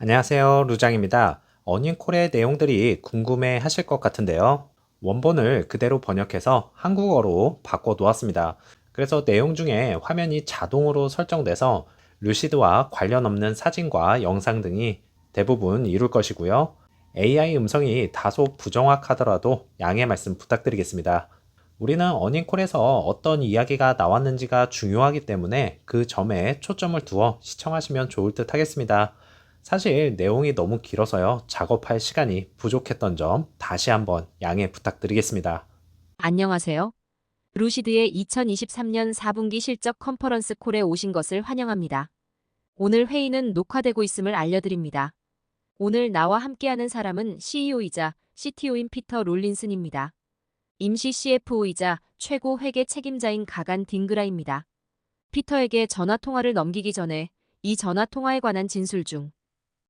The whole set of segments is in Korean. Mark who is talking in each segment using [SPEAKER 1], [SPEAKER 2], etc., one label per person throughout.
[SPEAKER 1] 안녕하세요. 루장입니다. 어닝콜의 내용들이 궁금해 하실 것 같은데요. 원본을 그대로 번역해서 한국어로 바꿔 놓았습니다. 그래서 내용 중에 화면이 자동으로 설정돼서 루시드와 관련 없는 사진과 영상 등이 대부분 이룰 것이고요. AI 음성이 다소 부정확하더라도 양해 말씀 부탁드리겠습니다. 우리는 어닝콜에서 어떤 이야기가 나왔는지가 중요하기 때문에 그 점에 초점을 두어 시청하시면 좋을 듯 하겠습니다. 사실 내용이 너무 길어서요. 작업할 시간이 부족했던 점 다시 한번 양해 부탁드리겠습니다.
[SPEAKER 2] 안녕하세요. 루시드의 2023년 4분기 실적 컨퍼런스 콜에 오신 것을 환영합니다. 오늘 회의는 녹화되고 있음을 알려드립니다. 오늘 나와 함께하는 사람은 CEO이자 CTO인 피터 롤린슨입니다. 임시 CFO이자 최고 회계 책임자인 가간 딩그라입니다. 피터에게 전화 통화를 넘기기 전에 이 전화 통화에 관한 진술 중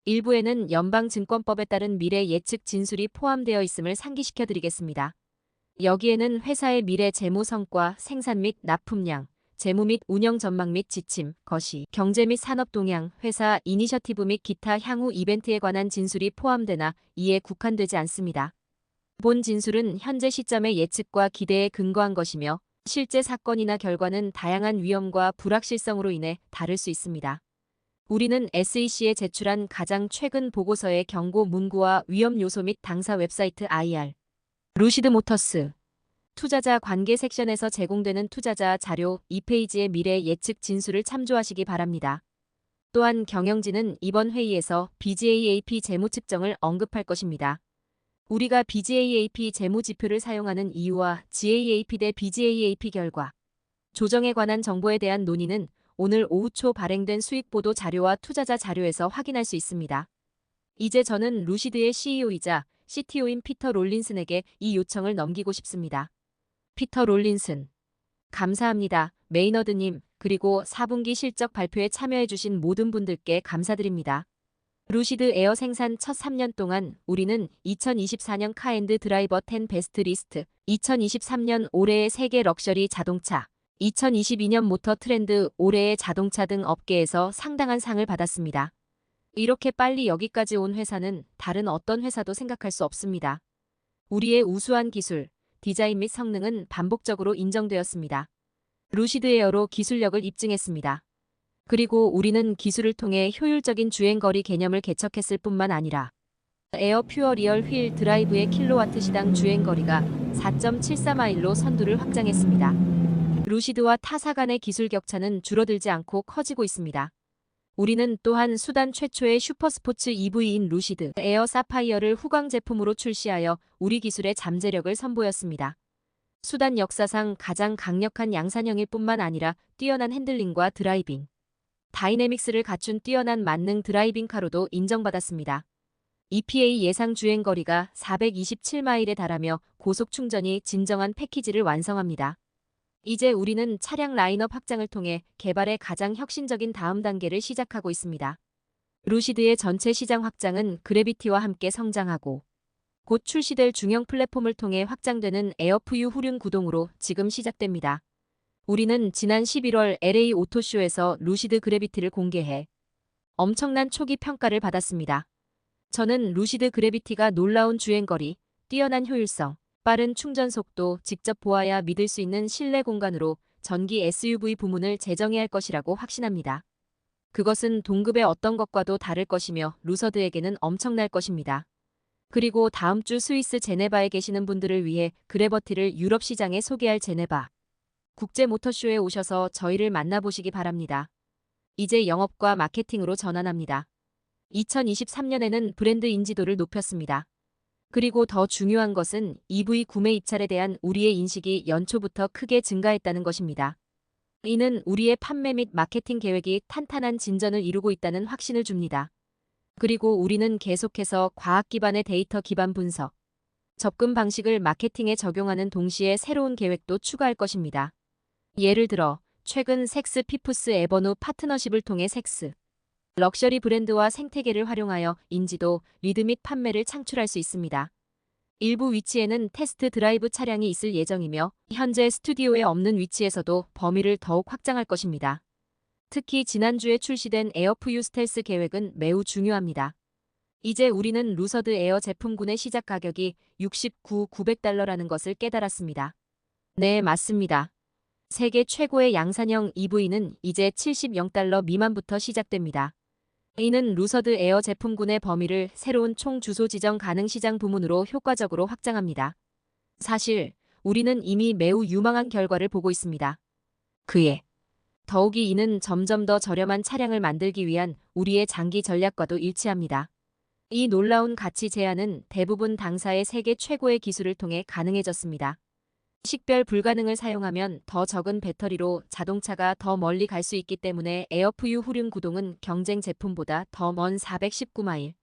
[SPEAKER 2] 일부에는 연방증권법에 따른 미래 예측 진술이 포함되어 있음을 상기시켜 드리겠습니다. 여기에는 회사의 미래 재무 성과, 생산 및 납품량, 재무 및 운영 전망 및 지침, 거시, 경제 및 산업 동향, 회사 이니셔티브 및 기타 향후 이벤트에 관한 진술이 포함되나 이에 국한되지 않습니다. 본 진술은 현재 시점의 예측과 기대에 근거한 것이며 실제 사건이나 결과는 다양한 위험과 불확실성으로 인해 다를 수 있습니다. 우리는 SEC에 제출한 가장 최근 보고서의 경고 문구와 위험 요소 및 당사 웹사이트 IR, 루시드 모터스 투자자 관계 섹션에서 제공되는 투자자 자료 2페이지의 미래 예측 진술을 참조하시기 바랍니다. 또한 경영진은 이번 회의에서 BGAAP 재무 측정을 언급할 것입니다. 우리가 BGAAP 재무 지표를 사용하는 이유와 GAAP 대 BGAAP 결과, 조정에 관한 정보에 대한 논의는 오늘 오후 초 발행된 수익보도 자료와 투자자 자료에서 확인할 수 있습니다. 이제 저는 루시드의 CEO이자 CTO인 피터 롤린슨에게 이 요청을 넘기고 싶습니다. 피터 롤린슨. 감사합니다. 메이너드님, 그리고 4분기 실적 발표에 참여해주신 모든 분들께 감사드립니다. 루시드 에어 생산 첫 3년 동안 우리는 2024년 카앤드 드라이버 10 베스트 리스트, 2023년 올해의 세계 럭셔리 자동차, 2022년 모터 트렌드 올해의 자동차 등 업계에서 상당한 상을 받았습니다. 이렇게 빨리 여기까지 온 회사는 다른 어떤 회사도 생각할 수 없습니다. 우리의 우수한 기술, 디자인 및 성능은 반복적으로 인정되었습니다. 루시드 에어로 기술력을 입증했습니다. 그리고 우리는 기술을 통해 효율적인 주행거리 개념을 개척했을 뿐만 아니라 에어 퓨어 리얼 휠 드라이브의 킬로와트 시당 주행거리가 4.74마일로 선두를 확장했습니다. 루시드와 타사 간의 기술 격차는 줄어들지 않고 커지고 있습니다. 우리는 또한 수단 최초의 슈퍼스포츠 EV인 루시드 에어 사파이어를 후광 제품으로 출시하여 우리 기술의 잠재력을 선보였습니다. 수단 역사상 가장 강력한 양산형일 뿐만 아니라 뛰어난 핸들링과 드라이빙, 다이내믹스를 갖춘 뛰어난 만능 드라이빙 카로도 인정받았습니다. EPA 예상 주행거리가 427마일에 달하며 고속 충전이 진정한 패키지를 완성합니다. 이제 우리는 차량 라인업 확장을 통해 개발의 가장 혁신적인 다음 단계를 시작하고 있습니다. 루시드의 전체 시장 확장은 그래비티와 함께 성장하고 곧 출시될 중형 플랫폼을 통해 확장되는 에어푸유 후륜 구동으로 지금 시작됩니다. 우리는 지난 11월 LA 오토쇼에서 루시드 그래비티를 공개해 엄청난 초기 평가를 받았습니다. 저는 루시드 그래비티가 놀라운 주행거리, 뛰어난 효율성, 빠른 충전 속도, 직접 보아야 믿을 수 있는 실내 공간으로 전기 SUV 부문을 재정의할 것이라고 확신합니다. 그것은 동급의 어떤 것과도 다를 것이며 루서드에게는 엄청날 것입니다. 그리고 다음 주 스위스 제네바에 계시는 분들을 위해 그래버티를 유럽 시장에 소개할 제네바 국제 모터쇼에 오셔서 저희를 만나보시기 바랍니다. 이제 영업과 마케팅으로 전환합니다. 2023년에는 브랜드 인지도를 높였습니다. 그리고 더 중요한 것은 EV 구매 입찰에 대한 우리의 인식이 연초부터 크게 증가했다는 것입니다. 이는 우리의 판매 및 마케팅 계획이 탄탄한 진전을 이루고 있다는 확신을 줍니다. 그리고 우리는 계속해서 과학 기반의 데이터 기반 분석, 접근 방식을 마케팅에 적용하는 동시에 새로운 계획도 추가할 것입니다. 예를 들어 최근 섹스 피프스 에버누 파트너십을 통해 섹스, 럭셔리 브랜드와 생태계를 활용하여 인지도, 리드 및 판매를 창출할 수 있습니다. 일부 위치에는 테스트 드라이브 차량이 있을 예정이며 현재 스튜디오에 없는 위치에서도 범위를 더욱 확장할 것입니다. 특히 지난주에 출시된 에어푸유 스텔스 계획은 매우 중요합니다. 이제 우리는 루서드 에어 제품군의 시작 가격이 69,900달러라는 것을 깨달았습니다. 네, 맞습니다. 세계 최고의 양산형 EV는 이제 70달러 미만부터 시작됩니다. 이는 루서드 에어 제품군의 범위를 새로운 총 주소 지정 가능 시장 부문으로 효과적으로 확장합니다. 사실 우리는 이미 매우 유망한 결과를 보고 있습니다. 그에 더욱이 이는 점점 더 저렴한 차량을 만들기 위한 우리의 장기 전략과도 일치합니다. 이 놀라운 가치 제한은 대부분 당사의 세계 최고의 기술을 통해 가능해졌습니다. 식별 불가능을 사용하면 더 적은 배터리로 자동차가 더 멀리 갈 수 있기 때문에 에어프유 후륜 구동은 경쟁 제품보다 더 먼 419마일.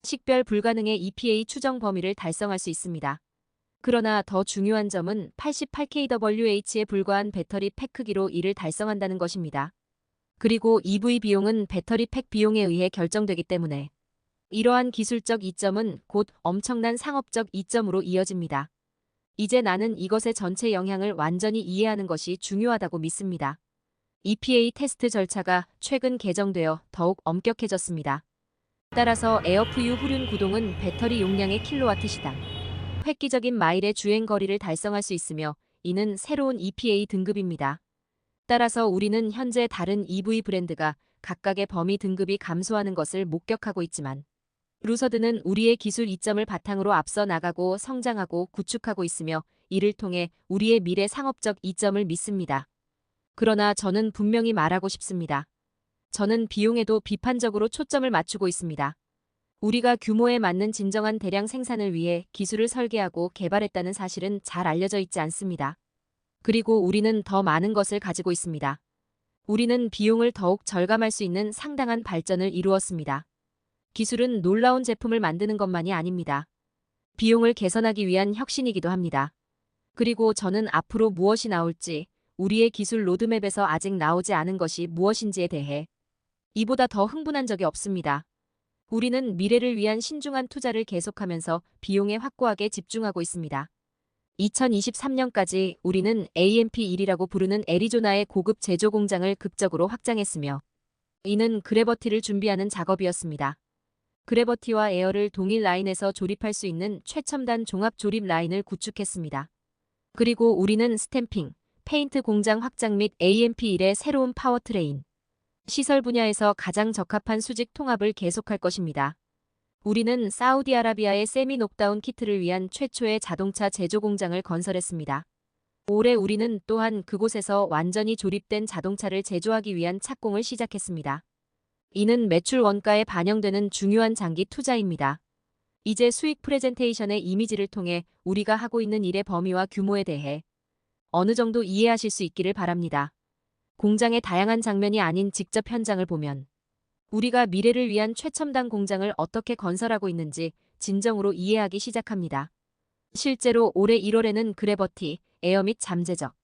[SPEAKER 2] 식별 불가능의 EPA 추정 범위를 달성할 수 있습니다. 그러나 더 중요한 점은 88kWh에 불과한 배터리 팩 크기로 이를 달성한다는 것입니다. 그리고 EV 비용은 배터리 팩 비용에 의해 결정되기 때문에 이러한 기술적 이점은 곧 엄청난 상업적 이점으로 이어집니다. 이제 나는 이것의 전체 영향을 완전히 이해하는 것이 중요하다고 믿습니다. EPA 테스트 절차가 최근 개정되어 더욱 엄격해졌습니다. 따라서 에어프유 후륜 구동은 배터리 용량의 킬로와트 시당 획기적인 마일의 주행 거리를 달성할 수 있으며 이는 새로운 EPA 등급입니다. 따라서 우리는 현재 다른 EV 브랜드가 각각의 범위 등급이 감소하는 것을 목격하고 있지만 루서드는 우리의 기술 이점을 바탕으로 앞서 나가고 성장하고 구축하고 있으며 이를 통해 우리의 미래 상업적 이점을 믿습니다. 그러나 저는 분명히 말하고 싶습니다. 저는 비용에도 비판적으로 초점을 맞추고 있습니다. 우리가 규모에 맞는 진정한 대량 생산을 위해 기술을 설계하고 개발했다는 사실은 잘 알려져 있지 않습니다. 그리고 우리는 더 많은 것을 가지고 있습니다. 우리는 비용을 더욱 절감할 수 있는 상당한 발전을 이루었습니다. 기술은 놀라운 제품을 만드는 것만이 아닙니다. 비용을 개선하기 위한 혁신이기도 합니다. 그리고 저는 앞으로 무엇이 나올지, 우리의 기술 로드맵에서 아직 나오지 않은 것이 무엇인지에 대해 이보다 더 흥분한 적이 없습니다. 우리는 미래를 위한 신중한 투자를 계속하면서 비용에 확고하게 집중하고 있습니다. 2023년까지 우리는 AMP1이라고 부르는 애리조나의 고급 제조 공장을 극적으로 확장했으며 이는 그래버티를 준비하는 작업이었습니다. 그래버티와 에어를 동일 라인에서 조립할 수 있는 최첨단 종합 조립 라인을 구축했습니다. 그리고 우리는 스탬핑, 페인트 공장 확장 및 AMP1의 새로운 파워트레인, 시설 분야에서 가장 적합한 수직 통합을 계속할 것입니다. 우리는 사우디아라비아의 세미 녹다운 키트를 위한 최초의 자동차 제조 공장을 건설했습니다. 올해 우리는 또한 그곳에서 완전히 조립된 자동차를 제조하기 위한 착공을 시작했습니다. 이는 매출 원가에 반영되는 중요한 장기 투자입니다. 이제 수익 프레젠테이션의 이미지를 통해 우리가 하고 있는 일의 범위와 규모에 대해 어느 정도 이해하실 수 있기를 바랍니다. 공장의 다양한 장면이 아닌 직접 현장을 보면 우리가 미래를 위한 최첨단 공장을 어떻게 건설하고 있는지 진정으로 이해하기 시작합니다. 실제로 올해 1월에는 그래버티, 에어 및 잠재적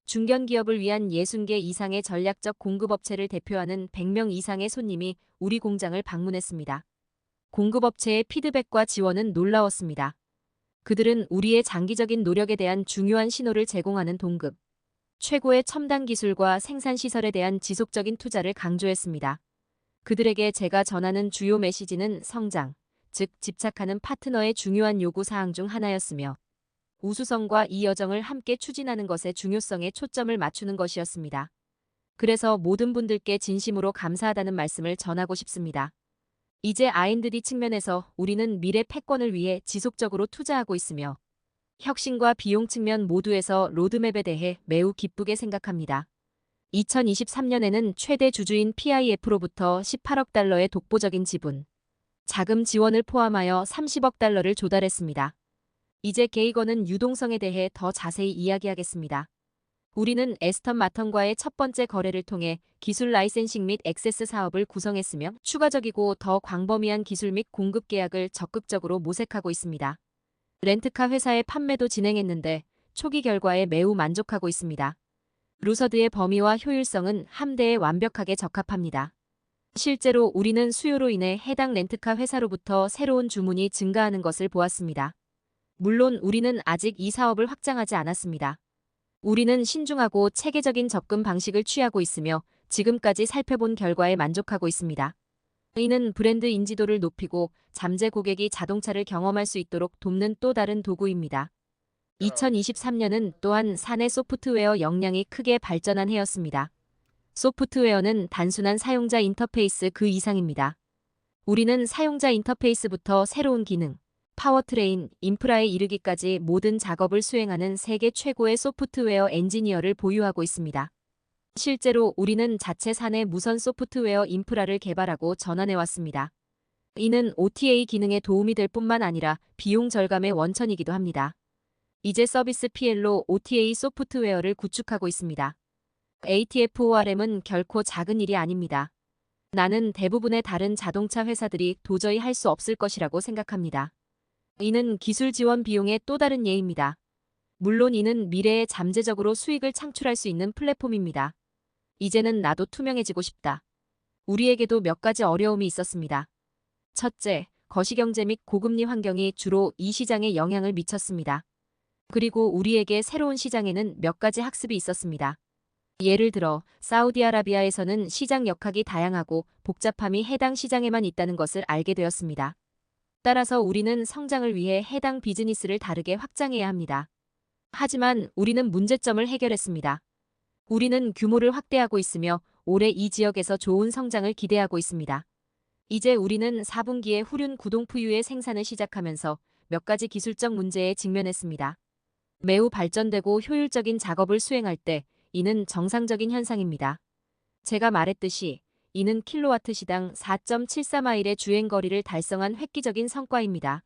[SPEAKER 2] 중견기업을 위한 60개 이상의 전략적 공급업체를 대표하는 100명 이상의 손님이 우리 공장을 방문했습니다. 공급업체의 피드백과 지원은 놀라웠습니다. 그들은 우리의 장기적인 노력에 대한 중요한 신호를 제공하는 동급, 최고의 첨단 기술과 생산 시설에 대한 지속적인 투자를 강조했습니다. 그들에게 제가 전하는 주요 메시지는 성장, 즉 집착하는 파트너의 중요한 요구 사항 중 하나였으며 우수성과 이 여정을 함께 추진하는 것의 중요성에 초점을 맞추는 것이었습니다. 그래서 모든 분들께 진심으로 감사하다는 말씀을 전하고 싶습니다. 이제 R&D 측면에서 우리는 미래 패권을 위해 지속적으로 투자하고 있으며 혁신과 비용 측면 모두에서 로드맵에 대해 매우 기쁘게 생각합니다. 2023년에는 최대 주주인 PIF로부터 18억 달러의 독보적인 지분, 자금 지원을 포함하여 30억 달러를 조달했습니다. 이제 게이거는 유동성에 대해 더 자세히 이야기하겠습니다. 우리는 에스턴 마턴과의 첫 번째 거래를 통해 기술 라이센싱 및 액세스 사업을 구성했으며 추가적이고 더 광범위한 기술 및 공급 계약을 적극적으로 모색하고 있습니다. 렌트카 회사의 판매도 진행했는데 초기 결과에 매우 만족하고 있습니다. 루서드의 범위와 효율성은 함대에 완벽하게 적합합니다. 실제로 우리는 수요로 인해 해당 렌트카 회사로부터 새로운 주문이 증가하는 것을 보았습니다. 물론 우리는 아직 이 사업을 확장하지 않았습니다. 우리는 신중하고 체계적인 접근 방식을 취하고 있으며 지금까지 살펴본 결과에 만족하고 있습니다. 이는 브랜드 인지도를 높이고 잠재 고객이 자동차를 경험할 수 있도록 돕는 또 다른 도구입니다. 2023년은 또한 사내 소프트웨어 역량이 크게 발전한 해였습니다. 소프트웨어는 단순한 사용자 인터페이스 그 이상입니다. 우리는 사용자 인터페이스부터 새로운 기능, 파워트레인, 인프라에 이르기까지 모든 작업을 수행하는 세계 최고의 소프트웨어 엔지니어를 보유하고 있습니다. 실제로 우리는 자체 사내 무선 소프트웨어 인프라를 개발하고 전환해 왔습니다. 이는 OTA 기능에 도움이 될 뿐만 아니라 비용 절감의 원천이기도 합니다. 이제 서비스 PL로 OTA 소프트웨어를 구축하고 있습니다. ATFORM은 결코 작은 일이 아닙니다. 나는 대부분의 다른 자동차 회사들이 도저히 할 수 없을 것이라고 생각합니다. 이는 기술 지원 비용의 또 다른 예입니다. 물론 이는 미래에 잠재적으로 수익을 창출할 수 있는 플랫폼입니다. 이제는 나도 투명해지고 싶다. 우리에게도 몇 가지 어려움이 있었습니다. 첫째, 거시경제 및 고금리 환경이 주로 이 시장에 영향을 미쳤습니다. 그리고 우리에게 새로운 시장에는 몇 가지 학습이 있었습니다. 예를 들어 사우디아라비아에서는 시장 역학이 다양하고 복잡함이 해당 시장에만 있다는 것을 알게 되었습니다. 따라서 우리는 성장을 위해 해당 비즈니스를 다르게 확장해야 합니다. 하지만 우리는 문제점을 해결했습니다. 우리는 규모를 확대하고 있으며 올해 이 지역에서 좋은 성장을 기대하고 있습니다. 이제 우리는 4분기에 후륜 구동푸유의 생산을 시작하면서 몇 가지 기술적 문제에 직면했습니다. 매우 발전되고 효율적인 작업을 수행할 때 이는 정상적인 현상입니다. 제가 말했듯이 이는 킬로와트 시당 4.74마일의 주행거리를 달성한 획기적인 성과입니다.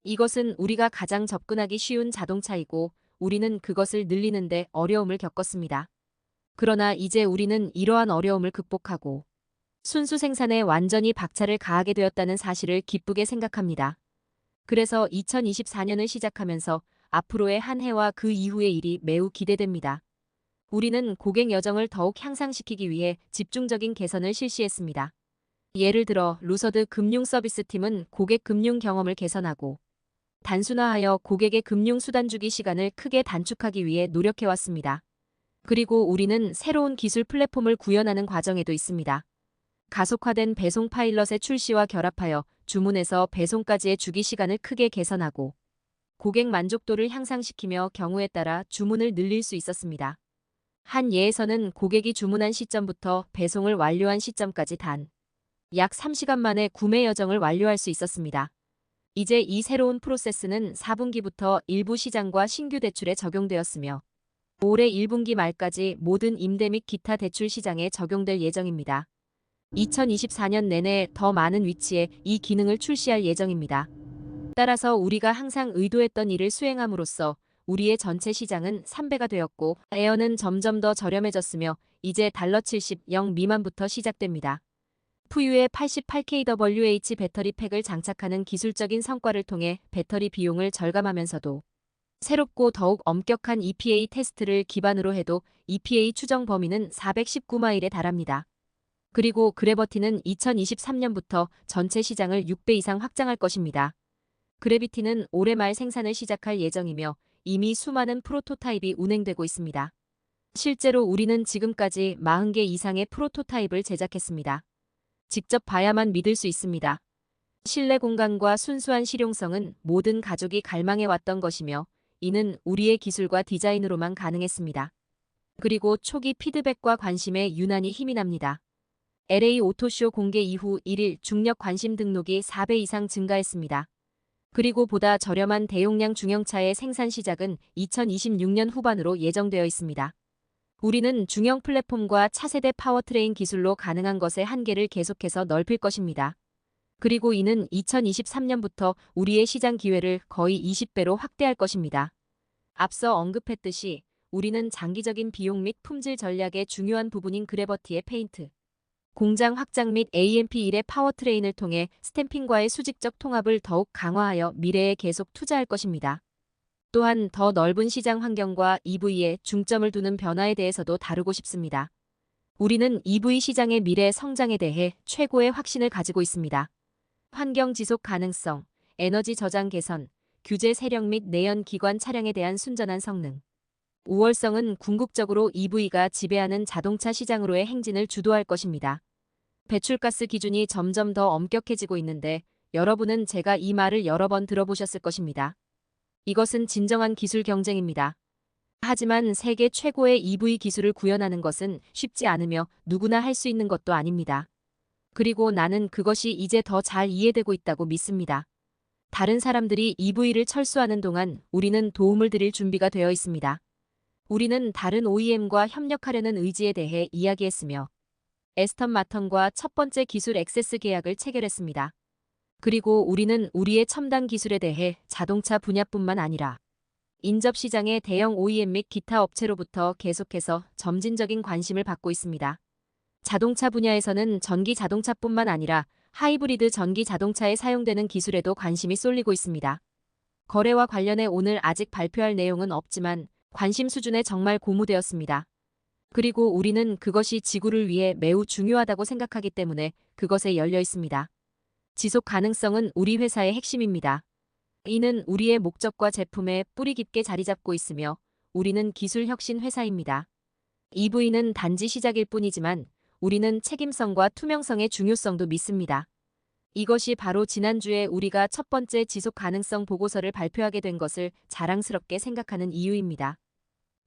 [SPEAKER 2] 이것은 우리가 가장 접근하기 쉬운 자동차이고 우리는 그것을 늘리는데 어려움을 겪었습니다. 그러나 이제 우리는 이러한 어려움을 극복하고 순수 생산에 완전히 박차를 가하게 되었다는 사실을 기쁘게 생각합니다. 그래서 2024년을 시작하면서 앞으로의 한 해와 그 이후의 일이 매우 기대됩니다. 우리는 고객 여정을 더욱 향상시키기 위해 집중적인 개선을 실시했습니다. 예를 들어 루서드 금융 서비스팀은 고객 금융 경험을 개선하고 단순화하여 고객의 금융 수단 주기 시간을 크게 단축하기 위해 노력해왔습니다. 그리고 우리는 새로운 기술 플랫폼을 구현하는 과정에도 있습니다. 가속화된 배송 파일럿의 출시와 결합하여 주문에서 배송까지의 주기 시간을 크게 개선하고 고객 만족도를 향상시키며 경우에 따라 주문을 늘릴 수 있었습니다. 한 예에서는 고객이 주문한 시점부터 배송을 완료한 시점까지 단 약 3시간 만에 구매 여정을 완료할 수 있었습니다. 이제 이 새로운 프로세스는 4분기부터 일부 시장과 신규 대출에 적용되었으며 올해 1분기 말까지 모든 임대 및 기타 대출 시장에 적용될 예정입니다. 2024년 내내 더 많은 위치에 이 기능을 출시할 예정입니다. 따라서 우리가 항상 의도했던 일을 수행함으로써 우리의 전체 시장은 3배가 되었고 에어는 점점 더 저렴해졌으며 이제 $70 미만부터 시작됩니다. 푸유의 88kWh 배터리 팩을 장착하는 기술적인 성과를 통해 배터리 비용을 절감하면서도 새롭고 더욱 엄격한 EPA 테스트를 기반으로 해도 EPA 추정 범위는 419마일에 달합니다. 그리고 그래버티는 2023년부터 전체 시장을 6배 이상 확장할 것입니다. 그래비티는 올해 말 생산을 시작할 예정이며 이미 수많은 프로토타입이 운행되고 있습니다. 실제로 우리는 지금까지 40개 이상의 프로토타입을 제작했습니다. 직접 봐야만 믿을 수 있습니다. 실내 공간과 순수한 실용성은 모든 가족이 갈망해왔던 것이며 이는 우리의 기술과 디자인으로만 가능했습니다. 그리고 초기 피드백과 관심에 유난히 힘이 납니다. LA 오토쇼 공개 이후 1일 중력 관심 등록이 4배 이상 증가했습니다. 그리고 보다 저렴한 대용량 중형차의 생산 시작은 2026년 후반으로 예정되어 있습니다. 우리는 중형 플랫폼과 차세대 파워트레인 기술로 가능한 것의 한계를 계속해서 넓힐 것입니다. 그리고 이는 2023년부터 우리의 시장 기회를 거의 20배로 확대할 것입니다. 앞서 언급했듯이 우리는 장기적인 비용 및 품질 전략의 중요한 부분인 그래버티의 페인트, 공장 확장 및 AMP1의 파워트레인을 통해 스탬핑과의 수직적 통합을 더욱 강화하여 미래에 계속 투자할 것입니다. 또한 더 넓은 시장 환경과 EV에 중점을 두는 변화에 대해서도 다루고 싶습니다. 우리는 EV 시장의 미래 성장에 대해 최고의 확신을 가지고 있습니다. 환경 지속 가능성, 에너지 저장 개선, 규제 세력 및 내연 기관 차량에 대한 순전한 성능, 우월성은 궁극적으로 EV가 지배하는 자동차 시장으로의 행진을 주도할 것입니다. 배출가스 기준이 점점 더 엄격해지고 있는데 여러분은 제가 이 말을 여러 번 들어보셨을 것입니다. 이것은 진정한 기술 경쟁입니다. 하지만 세계 최고의 EV 기술을 구현하는 것은 쉽지 않으며 누구나 할 수 있는 것도 아닙니다. 그리고 나는 그것이 이제 더 잘 이해되고 있다고 믿습니다. 다른 사람들이 EV를 철수하는 동안 우리는 도움을 드릴 준비가 되어 있습니다. 우리는 다른 OEM과 협력하려는 의지에 대해 이야기했으며 에스턴 마턴과 첫 번째 기술 액세스 계약을 체결했습니다. 그리고 우리는 우리의 첨단 기술에 대해 자동차 분야뿐만 아니라 인접 시장의 대형 OEM 및 기타 업체로부터 계속해서 점진적인 관심을 받고 있습니다. 자동차 분야에서는 전기 자동차뿐만 아니라 하이브리드 전기 자동차에 사용되는 기술에도 관심이 쏠리고 있습니다. 거래와 관련해 오늘 아직 발표할 내용은 없지만 관심 수준에 정말 고무되었습니다. 그리고 우리는 그것이 지구를 위해 매우 중요하다고 생각하기 때문에 그것에 열려 있습니다. 지속 가능성은 우리 회사의 핵심입니다. 이는 우리의 목적과 제품에 뿌리 깊게 자리 잡고 있으며 우리는 기술 혁신 회사입니다. EV는 단지 시작일 뿐이지만 우리는 책임성과 투명성의 중요성도 믿습니다. 이것이 바로 지난주에 우리가 첫 번째 지속 가능성 보고서를 발표하게 된 것을 자랑스럽게 생각하는 이유입니다.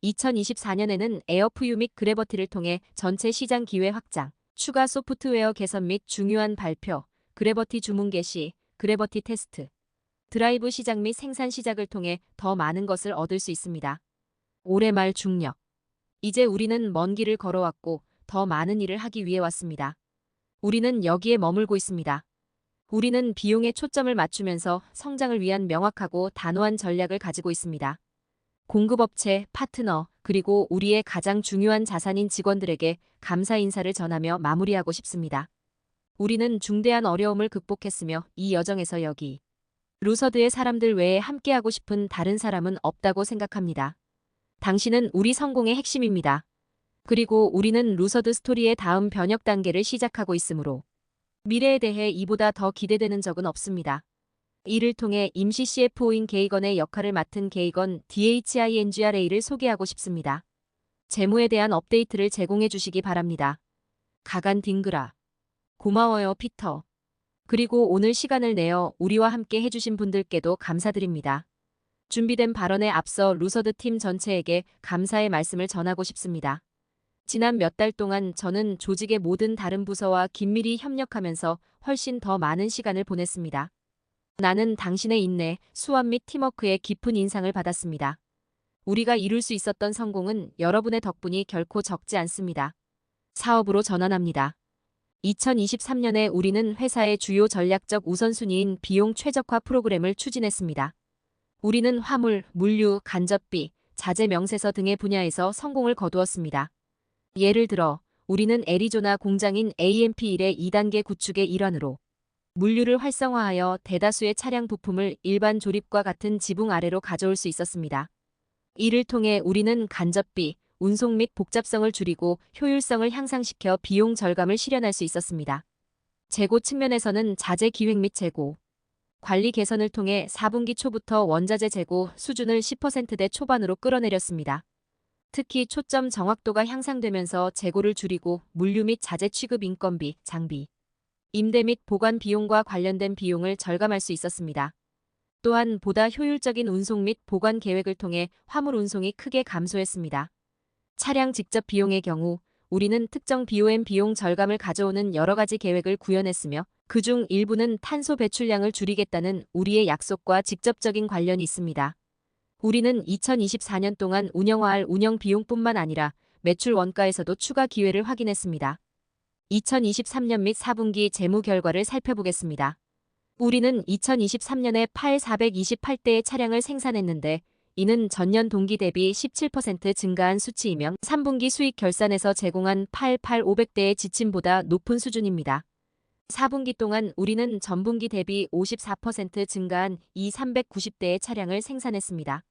[SPEAKER 2] 2024년에는 에어프유 및 그래버티를 통해 전체 시장 기회 확장, 추가 소프트웨어 개선 및 중요한 발표, 그래버티 주문 개시, 그래버티 테스트, 드라이브 시장 및 생산 시작을 통해 더 많은 것을 얻을 수 있습니다. 올해 말 중력. 이제 우리는 먼 길을 걸어왔고 더 많은 일을 하기 위해 왔습니다. 우리는 여기에 머물고 있습니다. 우리는 비용에 초점을 맞추면서 성장을 위한 명확하고 단호한 전략을 가지고 있습니다. 공급업체, 파트너, 그리고 우리의 가장 중요한 자산인 직원들에게 감사 인사를 전하며 마무리하고 싶습니다. 우리는 중대한 어려움을 극복했으며 이 여정에서 여기 루서드의 사람들 외에 함께하고 싶은 다른 사람은 없다고 생각합니다. 당신은 우리 성공의 핵심입니다. 그리고 우리는 루서드 스토리의 다음 변혁 단계를 시작하고 있으므로 미래에 대해 이보다 더 기대되는 적은 없습니다. 이를 통해 임시 CFO인 게이건의 역할을 맡은 게이건 DHINGRA를 소개하고 싶습니다. 재무에 대한 업데이트를 제공해 주시기 바랍니다. 가간 딩그라. 고마워요, 피터. 그리고 오늘 시간을 내어 우리와 함께 해주신 분들께도 감사드립니다. 준비된 발언에 앞서 루서드 팀 전체에게 감사의 말씀을 전하고 싶습니다. 지난 몇 달 동안 저는 조직의 모든 다른 부서와 긴밀히 협력하면서 훨씬 더 많은 시간을 보냈습니다. 나는 당신의 인내, 수완 및 팀워크에 깊은 인상을 받았습니다. 우리가 이룰 수 있었던 성공은 여러분의 덕분이 결코 적지 않습니다. 사업으로 전환합니다. 2023년에 우리는 회사의 주요 전략적 우선순위인 비용 최적화 프로그램을 추진했습니다. 우리는 화물, 물류, 간접비, 자재 명세서 등의 분야에서 성공을 거두었습니다. 예를 들어 우리는 애리조나 공장인 AMP1의 2단계 구축의 일환으로 물류를 활성화하여 대다수의 차량 부품을 일반 조립과 같은 지붕 아래로 가져올 수 있었습니다. 이를 통해 우리는 간접비, 운송 및 복잡성을 줄이고 효율성을 향상시켜 비용 절감을 실현할 수 있었습니다. 재고 측면에서는 자재 기획 및 재고, 관리 개선을 통해 4분기 초부터 원자재 재고 수준을 10%대 초반으로 끌어내렸습니다. 특히 초점 정확도가 향상되면서 재고를 줄이고 물류 및 자재 취급 인건비, 장비, 임대 및 보관 비용과 관련된 비용을 절감할 수 있었습니다. 또한 보다 효율적인 운송 및 보관 계획을 통해 화물 운송이 크게 감소했습니다. 차량 직접 비용의 경우 우리는 특정 BOM 비용 절감을 가져오는 여러 가지 계획을 구현했으며 그중 일부는 탄소 배출량을 줄이겠다는 우리의 약속과 직접적인 관련이 있습니다. 우리는 2024년 동안 운영화할 운영 비용뿐만 아니라 매출 원가에서도 추가 기회를 확인했습니다. 2023년 및 4분기 재무 결과를 살펴보겠습니다. 우리는 2023년에 428대의 차량을 생산했는데 이는 전년 동기 대비 17% 증가한 수치이며 3분기 수익 결산에서 제공한 500대의 지침보다 높은 수준입니다. 4분기 동안 우리는 전분기 대비 54% 증가한 390대의 차량을 생산했습니다.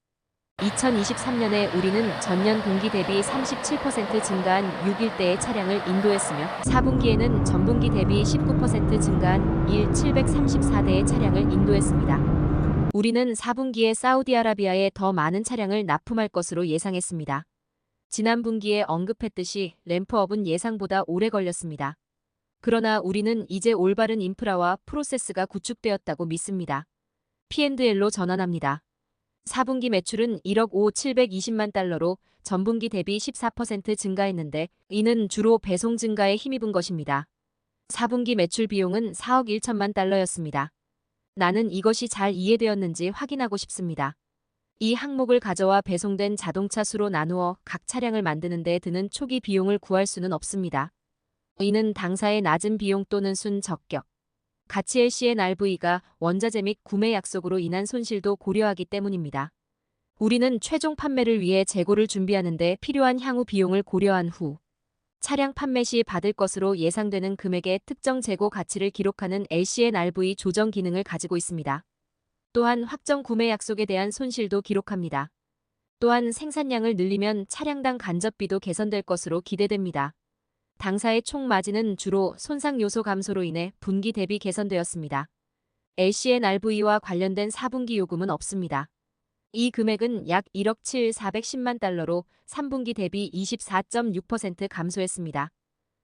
[SPEAKER 2] 2023년에 우리는 전년 동기 대비 37% 증가한 61대의 차량을 인도했으며 4분기에는 전분기 대비 19% 증가한 734대의 차량을 인도했습니다. 우리는 4분기에 사우디아라비아에 더 많은 차량을 납품할 것으로 예상했습니다. 지난 분기에 언급했듯이 램프업은 예상보다 오래 걸렸습니다. 그러나 우리는 이제 올바른 인프라와 프로세스가 구축되었다고 믿습니다. P&L로 전환합니다. 4분기 매출은 1억 720만 달러로 전분기 대비 14% 증가했는데 이는 주로 배송 증가에 힘입은 것입니다. 4분기 매출 비용은 4억 1천만 달러였습니다. 나는 이것이 잘 이해되었는지 확인하고 싶습니다. 이 항목을 가져와 배송된 자동차 수로 나누어 각 차량을 만드는 데 드는 초기 비용을 구할 수는 없습니다. 이는 당사의 낮은 비용 또는 순 적격, 가치 LCNRV가 원자재 및 구매 약속으로 인한 손실도 고려하기 때문입니다. 우리는 최종 판매를 위해 재고를 준비하는 데 필요한 향후 비용을 고려한 후 차량 판매 시 받을 것으로 예상되는 금액의 특정 재고 가치를 기록하는 LCNRV 조정 기능을 가지고 있습니다. 또한 확정 구매 약속에 대한 손실도 기록합니다. 또한 생산량을 늘리면 차량당 간접비도 개선될 것으로 기대됩니다. 당사의 총 마진은 주로 손상 요소 감소로 인해 분기 대비 개선되었습니다. LCNRV와 관련된 4분기 요금은 없습니다. 이 금액은 약 1억 410만 달러로 3분기 대비 24.6% 감소했습니다.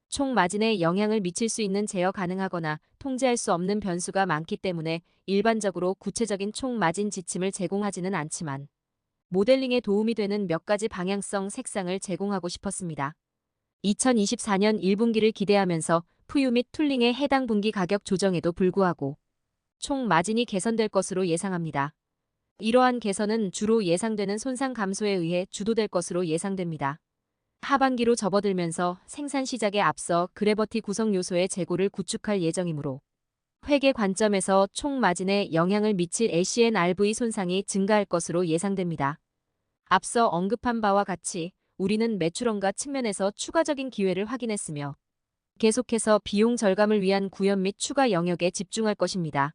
[SPEAKER 2] 총 마진에 영향을 미칠 수 있는 제어 가능하거나 통제할 수 없는 변수가 많기 때문에 일반적으로 구체적인 총 마진 지침을 제공하지는 않지만 모델링에 도움이 되는 몇 가지 방향성 색상을 제공하고 싶었습니다. 2024년 1분기를 기대하면서 푸유 및 툴링의 해당 분기 가격 조정에도 불구하고 총 마진이 개선될 것으로 예상합니다. 이러한 개선은 주로 예상되는 손상 감소에 의해 주도될 것으로 예상됩니다. 하반기로 접어들면서 생산 시작에 앞서 그래버티 구성 요소의 재고를 구축할 예정이므로 회계 관점에서 총 마진에 영향을 미칠 LCNRV 손상이 증가할 것으로 예상됩니다. 앞서 언급한 바와 같이 우리는 매출원가 측면에서 추가적인 기회를 확인했으며 계속해서 비용 절감을 위한 구현 및 추가 영역에 집중할 것입니다.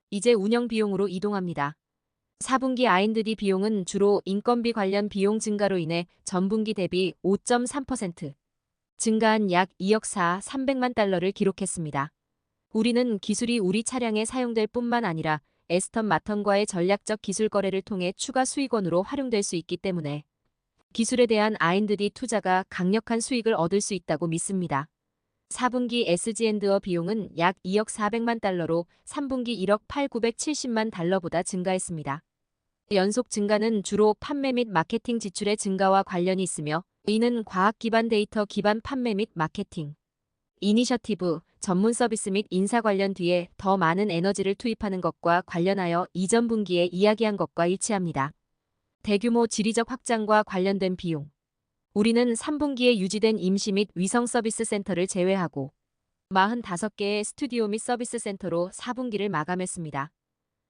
[SPEAKER 2] 이제 운영 비용으로 이동합니다. 4분기 R&D 비용은 주로 인건비 관련 비용 증가로 인해 전분기 대비 5.3% 증가한 약 2억 300만 달러를 기록했습니다. 우리는 기술이 우리 차량에 사용될 뿐만 아니라 에스턴 마턴과의 전략적 기술 거래를 통해 추가 수익원으로 활용될 수 있기 때문에 기술에 대한 R&D 투자가 강력한 수익을 얻을 수 있다고 믿습니다. 4분기 SG&A 비용은 약 2억 400만 달러로 3분기 1억 970만 달러보다 증가했습니다. 연속 증가는 주로 판매 및 마케팅 지출의 증가와 관련이 있으며 이는 과학 기반 데이터 기반 판매 및 마케팅, 이니셔티브, 전문 서비스 및 인사 관련 뒤에 더 많은 에너지를 투입하는 것과 관련하여 이전 분기에 이야기한 것과 일치합니다. 대규모 지리적 확장과 관련된 비용. 우리는 3분기에 유지된 임시 및 위성 서비스 센터를 제외하고 45개의 스튜디오 및 서비스 센터로 4분기를 마감했습니다.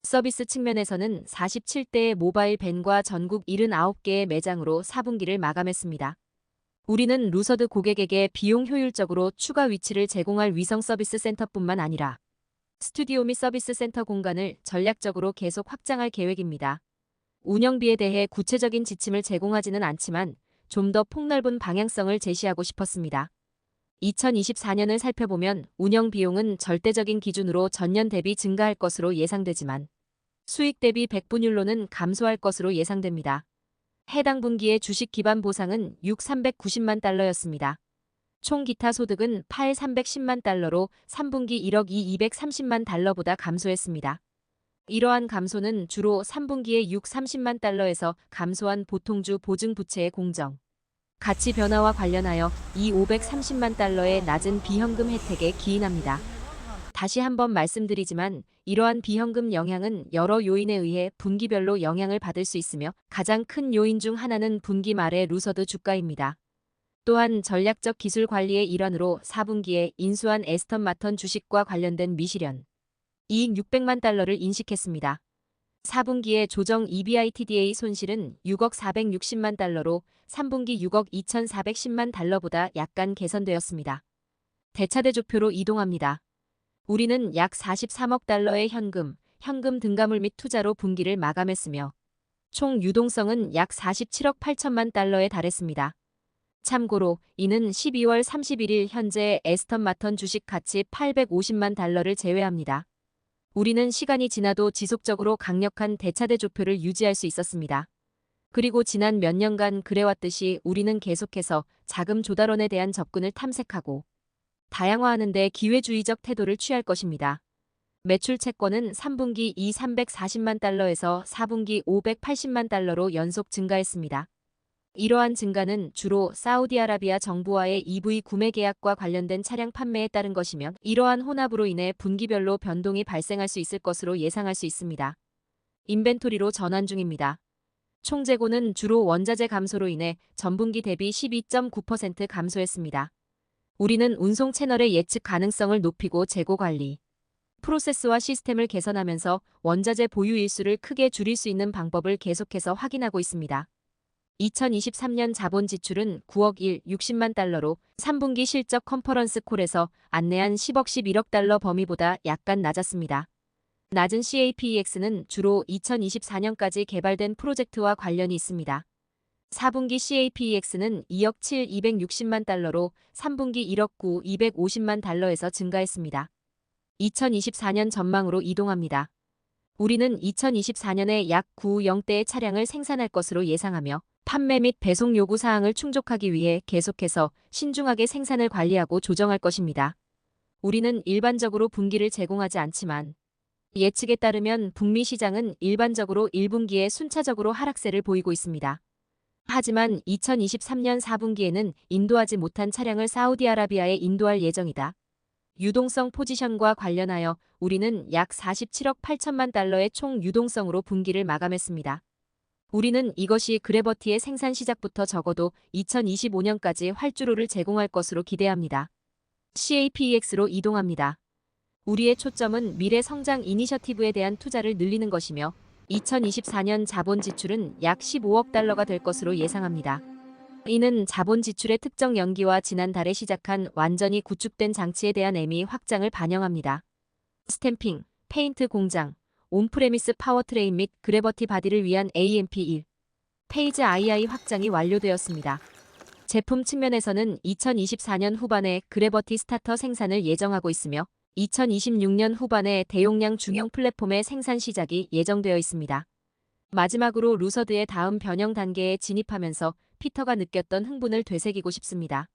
[SPEAKER 2] 서비스 측면에서는 47대의 모바일 밴과 전국 79개의 매장으로 4분기를 마감했습니다. 우리는 루서드 고객에게 비용 효율적으로 추가 위치를 제공할 위성 서비스 센터뿐만 아니라 스튜디오 및 서비스 센터 공간을 전략적으로 계속 확장할 계획입니다. 운영비에 대해 구체적인 지침을 제공하지는 않지만 좀 더 폭넓은 방향성을 제시하고 싶었습니다. 2024년을 살펴보면 운영 비용은 절대적인 기준으로 전년 대비 증가할 것으로 예상되지만 수익 대비 백분율로는 감소할 것으로 예상됩니다. 해당 분기의 주식 기반 보상은 6 390만 달러였습니다. 총 기타 소득은 8 310만 달러로 3분기 1억 230만 달러보다 감소했습니다. 이러한 감소는 주로 3분기에 6 30만 달러에서 감소한 보통주 보증 부채의 공정, 가치 변화와 관련하여 이 530만 달러의 낮은 비현금 혜택에 기인합니다. 다시 한번 말씀드리지만 이러한 비현금 영향은 여러 요인에 의해 분기별로 영향을 받을 수 있으며 가장 큰 요인 중 하나는 분기 말의 루서드 주가입니다. 또한 전략적 기술 관리의 일환으로 4분기에 인수한 에스턴 마턴 주식과 관련된 미실현 이익 600만 달러를 인식했습니다. 4분기의 조정 EBITDA 손실은 6억 460만 달러로 3분기 6억 2410만 달러보다 약간 개선되었습니다. 대차대조표로 이동합니다. 우리는 약 43억 달러의 현금 등가물 및 투자로 분기를 마감했으며 총 유동성은 약 47억 8천만 달러에 달했습니다. 참고로 이는 12월 31일 현재 에스턴 마턴 주식 가치 850만 달러를 제외합니다. 우리는 시간이 지나도 지속적으로 강력한 대차대조표를 유지할 수 있었습니다. 그리고 지난 몇 년간 그래왔듯이 우리는 계속해서 자금 조달원에 대한 접근을 탐색하고 다양화하는 데 기회주의적 태도를 취할 것입니다. 매출 채권은 3분기 340만 달러에서 4분기 580만 달러로 연속 증가했습니다. 이러한 증가는 주로 사우디아라비아 정부와의 EV 구매 계약과 관련된 차량 판매에 따른 것이며, 이러한 혼합으로 인해 분기별로 변동이 발생할 수 있을 것으로 예상할 수 있습니다. 인벤토리로 전환 중입니다. 총 재고는 주로 원자재 감소로 인해 전분기 대비 12.9% 감소했습니다. 우리는 운송 채널의 예측 가능성을 높이고 재고 관리 프로세스와 시스템을 개선하면서 원자재 보유 일수를 크게 줄일 수 있는 방법을 계속해서 확인하고 있습니다. 2023년 자본 지출은 9억 60만 달러로 3분기 실적 컨퍼런스 콜에서 안내한 10억 11억 달러 범위보다 약간 낮았습니다. 낮은 CAPEX는 주로 2024년까지 개발된 프로젝트와 관련이 있습니다. 4분기 CAPEX는 2억 7 260만 달러로 3분기 1억 9 250만 달러에서 증가했습니다. 2024년 전망으로 이동합니다. 우리는 2024년에 약 90대의 차량을 생산할 것으로 예상하며, 판매 및 배송 요구 사항을 충족하기 위해 계속해서 신중하게 생산을 관리하고 조정할 것입니다. 우리는 일반적으로 분기를 제공하지 않지만, 예측에 따르면 북미 시장은 일반적으로 1분기에 순차적으로 하락세를 보이고 있습니다. 하지만 2023년 4분기에는 인도하지 못한 차량을 사우디아라비아에 인도할 예정이다. 유동성 포지션과 관련하여 우리는 약 47억 8천만 달러의 총 유동성으로 분기를 마감했습니다. 우리는 이것이 그래버티의 생산 시작부터 적어도 2025년까지 활주로를 제공할 것으로 기대합니다. CAPEX로 이동합니다. 우리의 초점은 미래 성장 이니셔티브에 대한 투자를 늘리는 것이며, 2024년 자본 지출은 약 15억 달러가 될 것으로 예상합니다. 이는 자본 지출의 특정 연기와 지난달에 시작한 완전히 구축된 장치에 대한 EMI 확장을 반영합니다. 스탬핑, 페인트 공장, 온프레미스 파워트레인 및 그래버티 바디를 위한 AMP1 페이즈 II 확장이 완료되었습니다. 제품 측면에서는 2024년 후반에 그래버티 스타터 생산을 예정하고 있으며, 2026년 후반에 대용량 중형 플랫폼의 생산 시작이 예정되어 있습니다. 마지막으로 루서드의 다음 변형 단계에 진입하면서 피터가 느꼈던 흥분을 되새기고 싶습니다.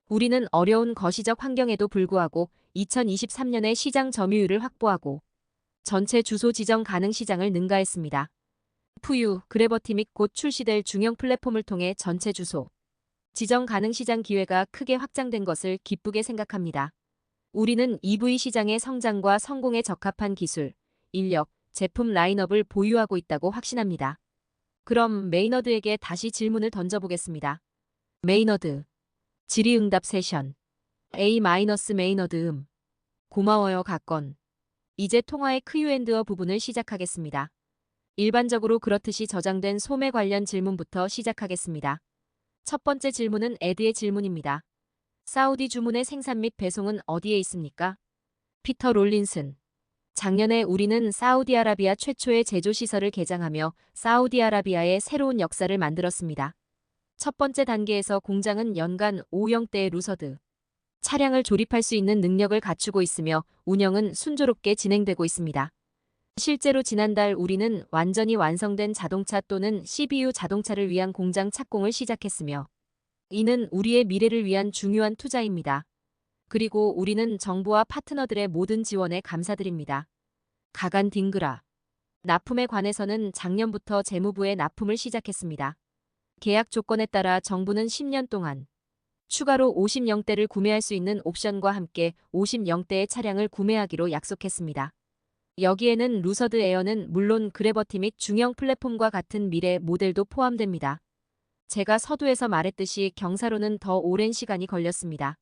[SPEAKER 2] 우리는 어려운 거시적 환경에도 불구하고 2023년에 시장 점유율을 확보하고 전체 주소 지정 가능 시장을 능가했습니다. 푸유, 그래버티 및 곧 출시될 중형 플랫폼을 통해 전체 주소 지정 가능 시장 기회가 크게 확장된 것을 기쁘게 생각합니다. 우리는 EV 시장의 성장과 성공에 적합한 기술, 인력, 제품 라인업을 보유하고 있다고 확신합니다. 그럼 메이너드에게 다시 질문을 던져보겠습니다. 메이너드. 질의응답 세션. A-메이너드. 고마워요 각건. 이제 통화의 Q&A 부분을 시작하겠습니다. 일반적으로 그렇듯이 저장된 소매 관련 질문부터 시작하겠습니다. 첫 번째 질문은 에드의 질문입니다. 사우디 주문의 생산 및 배송은 어디에 있습니까? 피터 롤린슨. 작년에 우리는 사우디아라비아 최초의 제조시설을 개장하며 사우디아라비아의 새로운 역사를 만들었습니다. 첫 번째 단계에서 공장은 연간 5형대의 루서드 차량을 조립할 수 있는 능력을 갖추고 있으며 운영은 순조롭게 진행되고 있습니다. 실제로 지난달 우리는 완전히 완성된 자동차 또는 CBU 자동차를 위한 공장 착공을 시작했으며, 이는 우리의 미래를 위한 중요한 투자입니다. 그리고 우리는 정부와 파트너들의 모든 지원에 감사드립니다. 가간 딩그라. 납품에 관해서는 작년부터 재무부에 납품을 시작했습니다. 계약 조건에 따라 정부는 10년 동안 추가로 50영대를 구매할 수 있는 옵션과 함께 50영대의 차량을 구매하기로 약속했습니다. 여기에는 루서드 에어는 물론 그래버티 및 중형 플랫폼과 같은 미래 모델도 포함됩니다. 제가 서두에서 말했듯이 경사로는 더 오랜 시간이 걸렸습니다.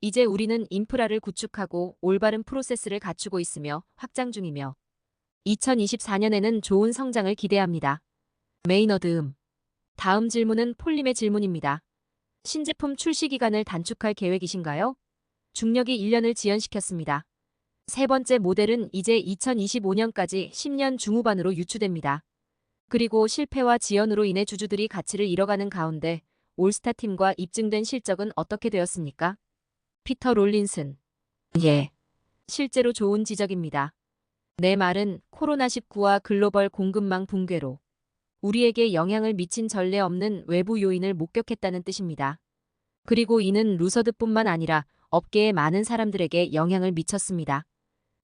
[SPEAKER 2] 이제 우리는 인프라를 구축하고 올바른 프로세스를 갖추고 있으며 확장 중이며 2024년에는 좋은 성장을 기대합니다. 메이너드. 다음 질문은 폴림의 질문입니다. 신제품 출시 기간을 단축할 계획이신가요? 중력이 1년을 지연시켰습니다. 세 번째 모델은 이제 2025년까지 10년 중후반으로 유추됩니다. 그리고 실패와 지연으로 인해 주주들이 가치를 잃어가는 가운데 올스타 팀과 입증된 실적은 어떻게 되었습니까? 피터 롤린슨. 예. 실제로 좋은 지적입니다. 내 말은 코로나19와 글로벌 공급망 붕괴로 우리에게 영향을 미친 전례 없는 외부 요인을 목격했다는 뜻입니다. 그리고 이는 루서드뿐만 아니라 업계의 많은 사람들에게 영향을 미쳤습니다.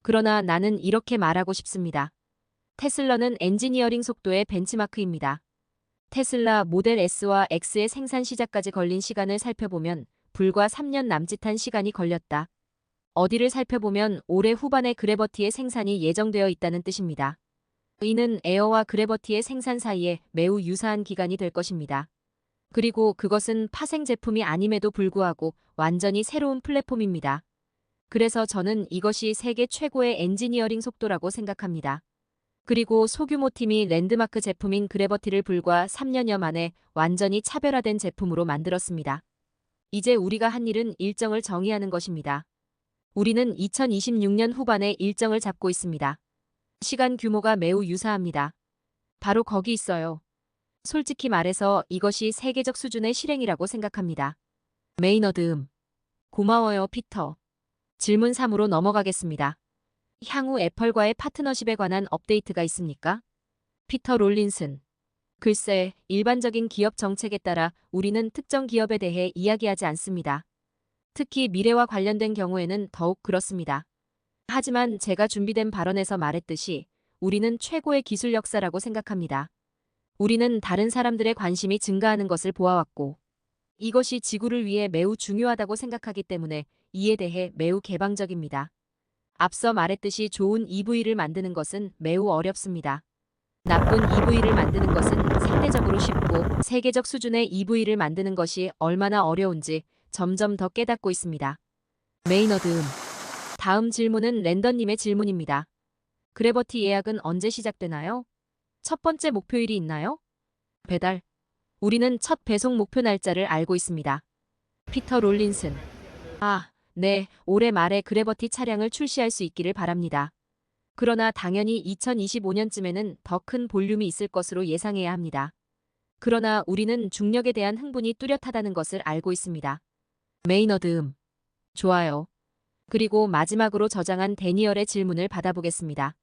[SPEAKER 2] 그러나 나는 이렇게 말하고 싶습니다. 테슬라는 엔지니어링 속도의 벤치마크입니다. 테슬라 모델 S와 X의 생산 시작까지 걸린 시간을 살펴보면 불과 3년 남짓한 시간이 걸렸다. 어디를 살펴보면 올해 후반에 그래버티의 생산이 예정되어 있다는 뜻입니다. 이는 에어와 그래버티의 생산 사이에 매우 유사한 기간이 될 것입니다. 그리고 그것은 파생 제품이 아님에도 불구하고 완전히 새로운 플랫폼입니다. 그래서 저는 이것이 세계 최고의 엔지니어링 속도라고 생각합니다. 그리고 소규모 팀이 랜드마크 제품인 그래버티를 불과 3년여 만에 완전히 차별화된 제품으로 만들었습니다. 이제 우리가 한 일은 일정을 정의하는 것입니다. 우리는 2026년 후반에 일정을 잡고 있습니다. 시간 규모가 매우 유사합니다. 바로 거기 있어요. 솔직히 말해서 이것이 세계적 수준의 실행이라고 생각합니다. 메이너드 고마워요, 피터. 질문 3으로 넘어가겠습니다. 향후 애플과의 파트너십에 관한 업데이트가 있습니까? 피터 롤린슨. 글쎄, 일반적인 기업 정책에 따라 우리는 특정 기업에 대해 이야기하지 않습니다. 특히 미래와 관련된 경우에는 더욱 그렇습니다. 하지만 제가 준비된 발언에서 말했듯이 우리는 최고의 기술 역사라고 생각합니다. 우리는 다른 사람들의 관심이 증가하는 것을 보아왔고 이것이 지구를 위해 매우 중요하다고 생각하기 때문에 이에 대해 매우 개방적입니다. 앞서 말했듯이 좋은 EV를 만드는 것은 매우 어렵습니다. 나쁜 EV를 만드는 것은 상대적으로 쉽고 세계적 수준의 EV를 만드는 것이 얼마나 어려운지 점점 더 깨닫고 있습니다. 메이너드 다음 질문은 랜던님의 질문입니다. 그래버티 예약은 언제 시작되나요? 첫 번째 목표일이 있나요? 배달. 우리는 첫 배송 목표 날짜를 알고 있습니다. 피터 롤린슨. 네, 올해 말에 그래버티 차량을 출시할 수 있기를 바랍니다. 그러나 당연히 2025년쯤에는 더 큰 볼륨이 있을 것으로 예상해야 합니다. 그러나 우리는 중력에 대한 흥분이 뚜렷하다는 것을 알고 있습니다. 메이너드 좋아요. 그리고 마지막으로 저장한 데니얼의 질문을 받아보겠습니다.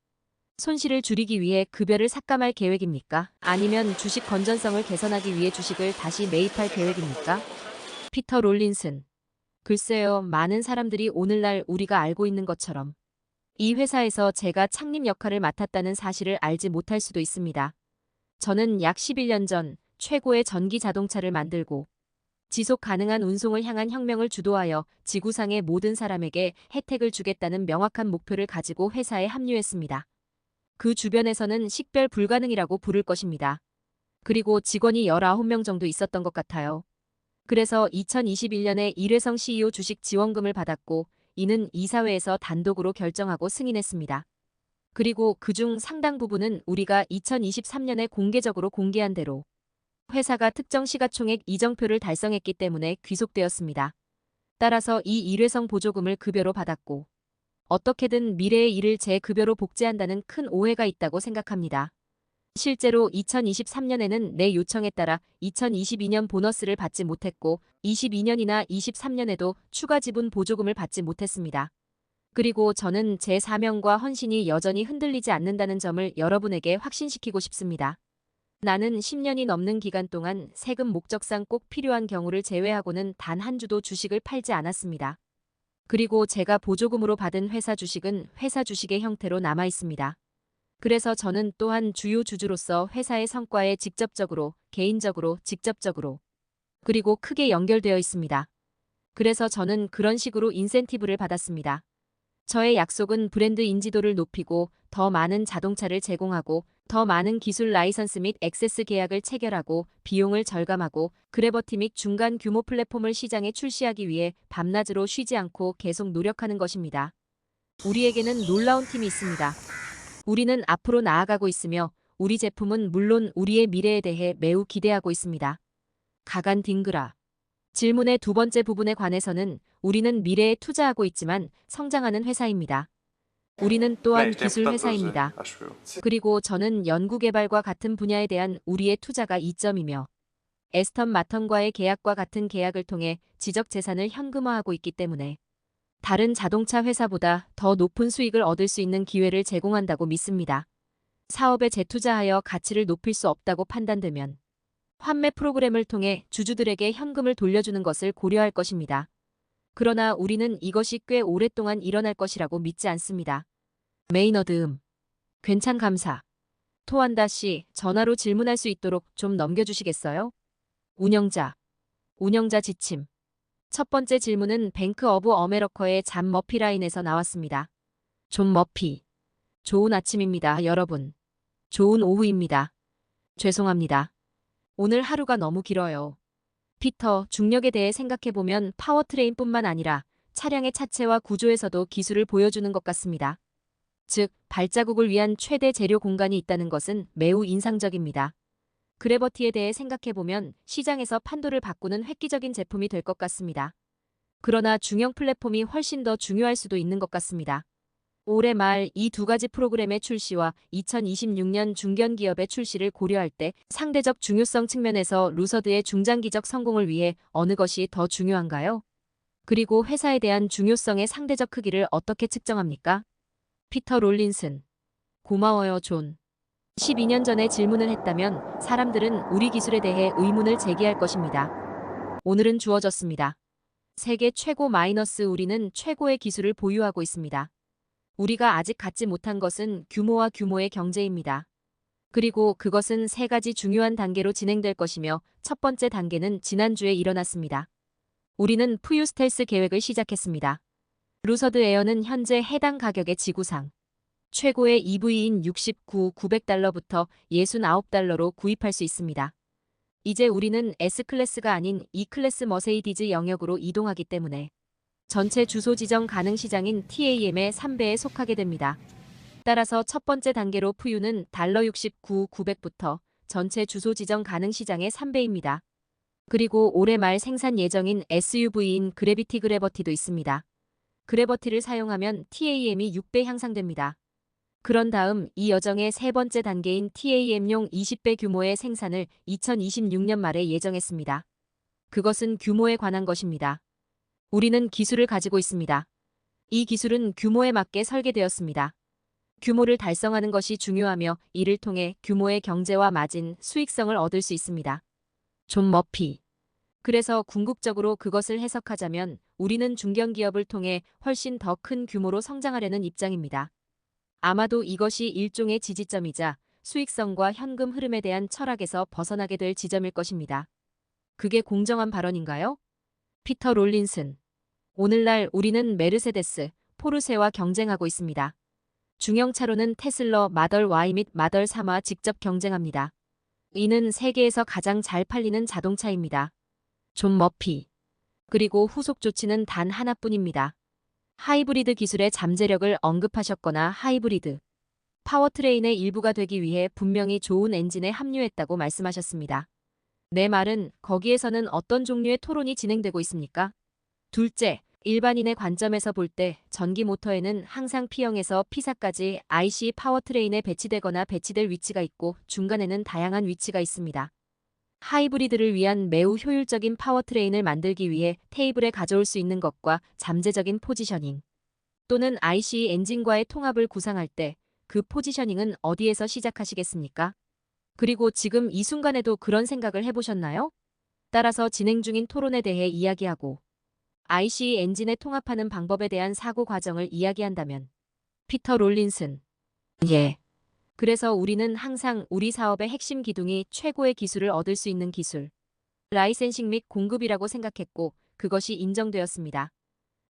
[SPEAKER 2] 손실을 줄이기 위해 급여를 삭감할 계획입니까? 아니면 주식 건전성을 개선하기 위해 주식을 다시 매입할 계획입니까? 피터 롤린슨. 글쎄요, 많은 사람들이 오늘날 우리가 알고 있는 것처럼 이 회사에서 제가 창립 역할을 맡았다는 사실을 알지 못할 수도 있습니다. 저는 약 11년 전 최고의 전기 자동차를 만들고 지속 가능한 운송을 향한 혁명을 주도하여 지구상의 모든 사람에게 혜택을 주겠다는 명확한 목표를 가지고 회사에 합류했습니다. 그 주변에서는 식별 불가능이라고 부를 것입니다. 그리고 직원이 19명 정도 있었던 것 같아요. 그래서 2021년에 일회성 CEO 주식 지원금을 받았고 이는 이사회에서 단독으로 결정하고 승인했습니다. 그리고 그중 상당 부분은 우리가 2023년에 공개적으로 공개한 대로 회사가 특정 시가총액 이정표를 달성했기 때문에 귀속되었습니다. 따라서 이 일회성 보조금을 급여로 받았고 어떻게든 미래의 일을 제 급여로 복제한다는 큰 오해가 있다고 생각합니다. 실제로 2023년에는 내 요청에 따라 2022년 보너스를 받지 못했고 22년이나 23년에도 추가 지분 보조금을 받지 못했습니다. 그리고 저는 제 사명과 헌신이 여전히 흔들리지 않는다는 점을 여러분에게 확신시키고 싶습니다. 나는 10년이 넘는 기간 동안 세금 목적상 꼭 필요한 경우를 제외하고는 단 한 주도 주식을 팔지 않았습니다. 그리고 제가 보조금으로 받은 회사 주식은 회사 주식의 형태로 남아 있습니다. 그래서 저는 또한 주요 주주로서 회사의 성과에 직접적으로, 개인적으로, 직접적으로, 그리고 크게 연결되어 있습니다. 그래서 저는 그런 식으로 인센티브를 받았습니다. 저의 약속은 브랜드 인지도를 높이고 더 많은 자동차를 제공하고 더 많은 기술 라이선스 및 액세스 계약을 체결하고 비용을 절감하고 그래버티 및 중간 규모 플랫폼을 시장에 출시하기 위해 밤낮으로 쉬지 않고 계속 노력하는 것입니다. 우리에게는 놀라운 팀이 있습니다. 우리는 앞으로 나아가고 있으며 우리 제품은 물론 우리의 미래에 대해 매우 기대하고 있습니다. 가간 딩그라. 질문의 두 번째 부분에 관해서는 우리는 미래에 투자하고 있지만 성장하는 회사입니다. 우리는 또한 기술 회사입니다. 그리고 저는 연구개발과 같은 분야에 대한 우리의 투자가 이점이며 에스턴 마턴과의 계약과 같은 계약을 통해 지적재산을 현금화하고 있기 때문에 다른 자동차 회사보다 더 높은 수익을 얻을 수 있는 기회를 제공한다고 믿습니다. 사업에 재투자하여 가치를 높일 수 없다고 판단되면 환매 프로그램을 통해 주주들에게 현금을 돌려주는 것을 고려할 것입니다. 그러나 우리는 이것이 꽤 오랫동안 일어날 것이라고 믿지 않습니다. 메이너드 괜찮 감사. 토한다 씨, 전화로 질문할 수 있도록 좀 넘겨주시겠어요? 운영자 지침. 첫 번째 질문은 뱅크 어브 어메러커의 잠 머피 라인에서 나왔습니다. 존 머피. 좋은 아침입니다, 여러분. 좋은 오후입니다. 죄송합니다. 오늘 하루가 너무 길어요. 피터, 중력에 대해 생각해보면 파워트레인뿐만 아니라 차량의 차체와 구조에서도 기술을 보여주는 것 같습니다. 즉, 발자국을 위한 최대 재료 공간이 있다는 것은 매우 인상적입니다. 그래버티에 대해 생각해보면 시장에서 판도를 바꾸는 획기적인 제품이 될 것 같습니다. 그러나 중형 플랫폼이 훨씬 더 중요할 수도 있는 것 같습니다. 올해 말 이 두 가지 프로그램의 출시와 2026년 중견 기업의 출시를 고려할 때 상대적 중요성 측면에서 루서드의 중장기적 성공을 위해 어느 것이 더 중요한가요? 그리고 회사에 대한 중요성의 상대적 크기를 어떻게 측정합니까? 피터 롤린슨. 고마워요, 존. 12년 전에 질문을 했다면 사람들은 우리 기술에 대해 의문을 제기할 것입니다. 오늘은 주어졌습니다. 세계 최고 마이너스 우리는 최고의 기술을 보유하고 있습니다. 우리가 아직 갖지 못한 것은 규모와 규모의 경제입니다. 그리고 그것은 세 가지 중요한 단계로 진행될 것이며 첫 번째 단계는 지난주에 일어났습니다. 우리는 푸유 스텔스 계획을 시작했습니다. 루서드 에어는 현재 해당 가격의 지구상 최고의 EV인 69, 900달러부터 69달러로 구입할 수 있습니다. 이제 우리는 S클래스가 아닌 E클래스 머세이디즈 영역으로 이동하기 때문에 전체 주소 지정 가능 시장인 TAM의 3배에 속하게 됩니다. 따라서 첫 번째 단계로 푸유는 $69, 900부터 전체 주소 지정 가능 시장의 3배입니다. 그리고 올해 말 생산 예정인 SUV인 그래비티 그래버티도 있습니다. 그래버티를 사용하면 TAM이 6배 향상됩니다. 그런 다음 이 여정의 세 번째 단계인 TAM용 20배 규모의 생산을 2026년 말에 예정했습니다. 그것은 규모에 관한 것입니다. 우리는 기술을 가지고 있습니다. 이 기술은 규모에 맞게 설계되었습니다. 규모를 달성하는 것이 중요하며 이를 통해 규모의 경제와 마진, 수익성을 얻을 수 있습니다. 존 머피. 그래서 궁극적으로 그것을 해석하자면 우리는 중견기업을 통해 훨씬 더 큰 규모로 성장하려는 입장입니다. 아마도 이것이 일종의 지지점이자 수익성과 현금 흐름에 대한 철학에서 벗어나게 될 지점일 것입니다. 그게 공정한 발언인가요? 피터 롤린슨. 오늘날 우리는 메르세데스, 포르쉐와 경쟁하고 있습니다. 중형차로는 테슬러 마덜 Y 및 마덜 3와 직접 경쟁합니다. 이는 세계에서 가장 잘 팔리는 자동차입니다. 존 머피. 그리고 후속 조치는 단 하나뿐입니다. 하이브리드 기술의 잠재력을 언급하셨거나 하이브리드 파워트레인의 일부가 되기 위해 분명히 좋은 엔진에 합류했다고 말씀하셨습니다. 내 말은 거기에서는 어떤 종류의 토론이 진행되고 있습니까? 둘째, 일반인의 관점에서 볼 때 전기 모터에는 항상 P형에서 P사까지 IC 파워트레인에 배치되거나 배치될 위치가 있고 중간에는 다양한 위치가 있습니다. 하이브리드를 위한 매우 효율적인 파워트레인을 만들기 위해 테이블에 가져올 수 있는 것과 잠재적인 포지셔닝 또는 IC 엔진과의 통합을 구상할 때 그 포지셔닝은 어디에서 시작하시겠습니까? 그리고 지금 이 순간에도 그런 생각을 해보셨나요? 따라서 진행 중인 토론에 대해 이야기하고 IC 엔진에 통합하는 방법에 대한 사고 과정을 이야기한다면 피터 롤린슨. 예. 그래서 우리는 항상 우리 사업의 핵심 기둥이 최고의 기술을 얻을 수 있는 기술, 라이센싱 및 공급이라고 생각했고 그것이 인정되었습니다.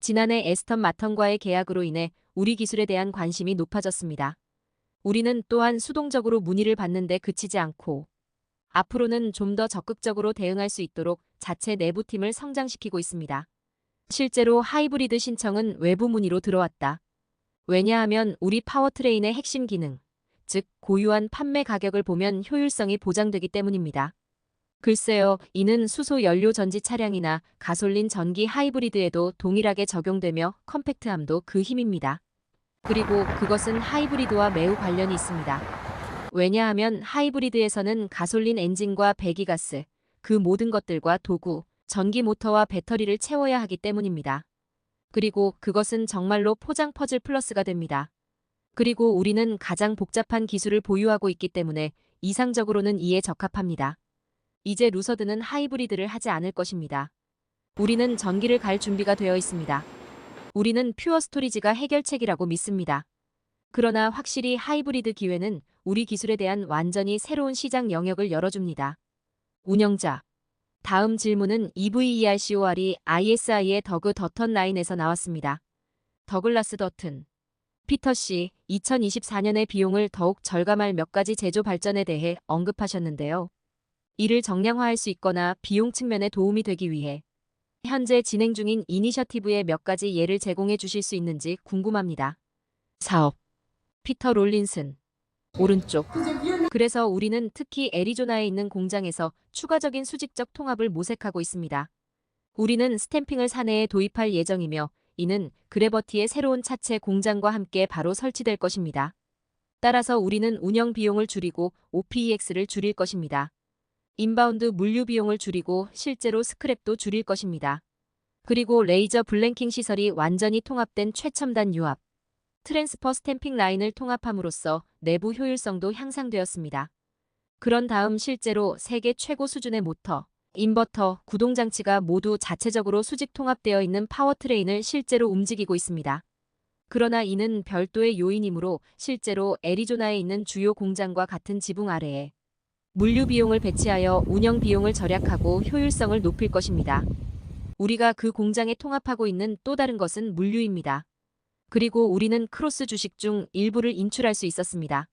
[SPEAKER 2] 지난해 에스턴 마턴과의 계약으로 인해 우리 기술에 대한 관심이 높아졌습니다. 우리는 또한 수동적으로 문의를 받는데 그치지 않고 앞으로는 좀 더 적극적으로 대응할 수 있도록 자체 내부팀을 성장시키고 있습니다. 실제로 하이브리드 신청은 외부 문의로 들어왔다. 왜냐하면 우리 파워트레인의 핵심 기능, 즉 고유한 판매 가격을 보면 효율성이 보장되기 때문입니다. 글쎄요, 이는 수소 연료 전지 차량이나 가솔린 전기 하이브리드에도 동일하게 적용되며 컴팩트함도 그 힘입니다. 그리고 그것은 하이브리드와 매우 관련이 있습니다. 왜냐하면 하이브리드에서는 가솔린 엔진과 배기가스, 그 모든 것들과 도구, 전기 모터와 배터리를 채워야 하기 때문입니다. 그리고 그것은 정말로 포장 퍼즐 플러스가 됩니다. 그리고 우리는 가장 복잡한 기술을 보유하고 있기 때문에 이상적으로는 이에 적합합니다. 이제 루서드는 하이브리드를 하지 않을 것입니다. 우리는 전기를 갈 준비가 되어 있습니다. 우리는 퓨어 스토리지가 해결책이라고 믿습니다. 그러나 확실히 하이브리드 기회는 우리 기술에 대한 완전히 새로운 시장 영역을 열어줍니다. 운영자. 다음 질문은 EVERCOR이 ISI의 더그 더턴 라인에서 나왔습니다. 더글라스 더튼. 피터 씨, 2024년의 비용을 더욱 절감할 몇 가지 제조 발전에 대해 언급하셨는데요. 이를 정량화할 수 있거나 비용 측면에 도움이 되기 위해 현재 진행 중인 이니셔티브의 몇 가지 예를 제공해 주실 수 있는지 궁금합니다. 사업. 피터 롤린슨. 오른쪽. 그래서 우리는 특히 애리조나에 있는 공장에서 추가적인 수직적 통합을 모색하고 있습니다. 우리는 스탬핑을 사내에 도입할 예정이며 이는 그래버티의 새로운 차체 공장과 함께 바로 설치될 것입니다. 따라서 우리는 운영 비용을 줄이고 OPEX를 줄일 것입니다. 인바운드 물류 비용을 줄이고 실제로 스크랩도 줄일 것입니다. 그리고 레이저 블랭킹 시설이 완전히 통합된 최첨단 유압, 트랜스퍼 스탬핑 라인을 통합함으로써 내부 효율성도 향상되었습니다. 그런 다음 실제로 세계 최고 수준의 모터, 인버터, 구동장치가 모두 자체적으로 수직 통합되어 있는 파워트레인을 실제로 움직이고 있습니다. 그러나 이는 별도의 요인이므로 실제로 애리조나에 있는 주요 공장과 같은 지붕 아래에 물류 비용을 배치하여 운영 비용을 절약하고 효율성을 높일 것입니다. 우리가 그 공장에 통합하고 있는 또 다른 것은 물류입니다. 그리고 우리는 크로스 주식 중 일부를 인출할 수 있었습니다.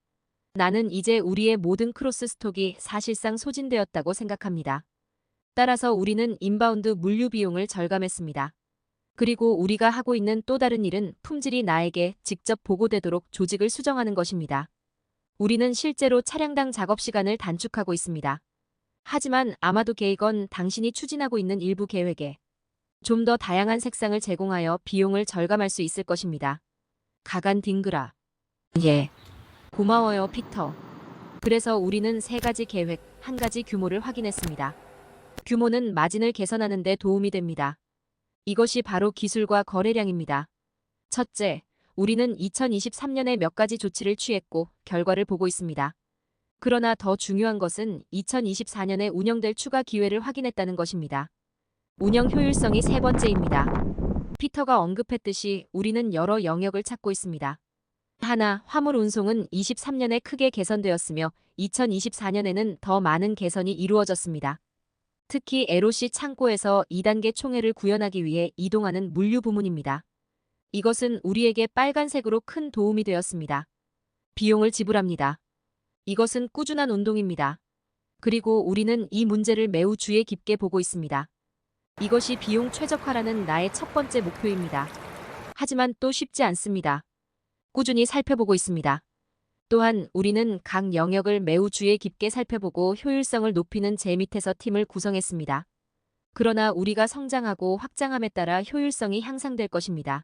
[SPEAKER 2] 나는 이제 우리의 모든 크로스 스톡이 사실상 소진되었다고 생각합니다. 따라서 우리는 인바운드 물류 비용을 절감했습니다. 그리고 우리가 하고 있는 또 다른 일은 품질이 나에게 직접 보고되도록 조직을 수정하는 것입니다. 우리는 실제로 차량당 작업 시간을 단축하고 있습니다. 하지만 아마도 계획은 당신이 추진하고 있는 일부 계획에 좀 더 다양한 색상을 제공하여 비용을 절감할 수 있을 것입니다. 가간 딩그라. 예. 고마워요, 피터. 그래서 우리는 세 가지 계획, 한 가지 규모를 확인했습니다. 규모는 마진을 개선하는 데 도움이 됩니다. 이것이 바로 기술과 거래량입니다. 첫째, 우리는 2023년에 몇 가지 조치를 취했고 결과를 보고 있습니다. 그러나 더 중요한 것은 2024년에 운영될 추가 기회를 확인했다는 것입니다. 운영 효율성이 세 번째입니다. 피터가 언급했듯이 우리는 여러 영역을 찾고 있습니다. 하나, 화물 운송은 23년에 크게 개선되었으며 2024년에는 더 많은 개선이 이루어졌습니다. 특히 LOC 창고에서 2단계 총회를 구현하기 위해 이동하는 물류 부문입니다. 이것은 우리에게 빨간색으로 큰 도움이 되었습니다. 비용을 지불합니다. 이것은 꾸준한 운동입니다. 그리고 우리는 이 문제를 매우 주의 깊게 보고 있습니다. 이것이 비용 최적화라는 나의 첫 번째 목표입니다. 하지만 또 쉽지 않습니다. 꾸준히 살펴보고 있습니다. 또한 우리는 각 영역을 매우 주의 깊게 살펴보고 효율성을 높이는 제 밑에서 팀을 구성했습니다. 그러나 우리가 성장하고 확장함에 따라 효율성이 향상될 것입니다.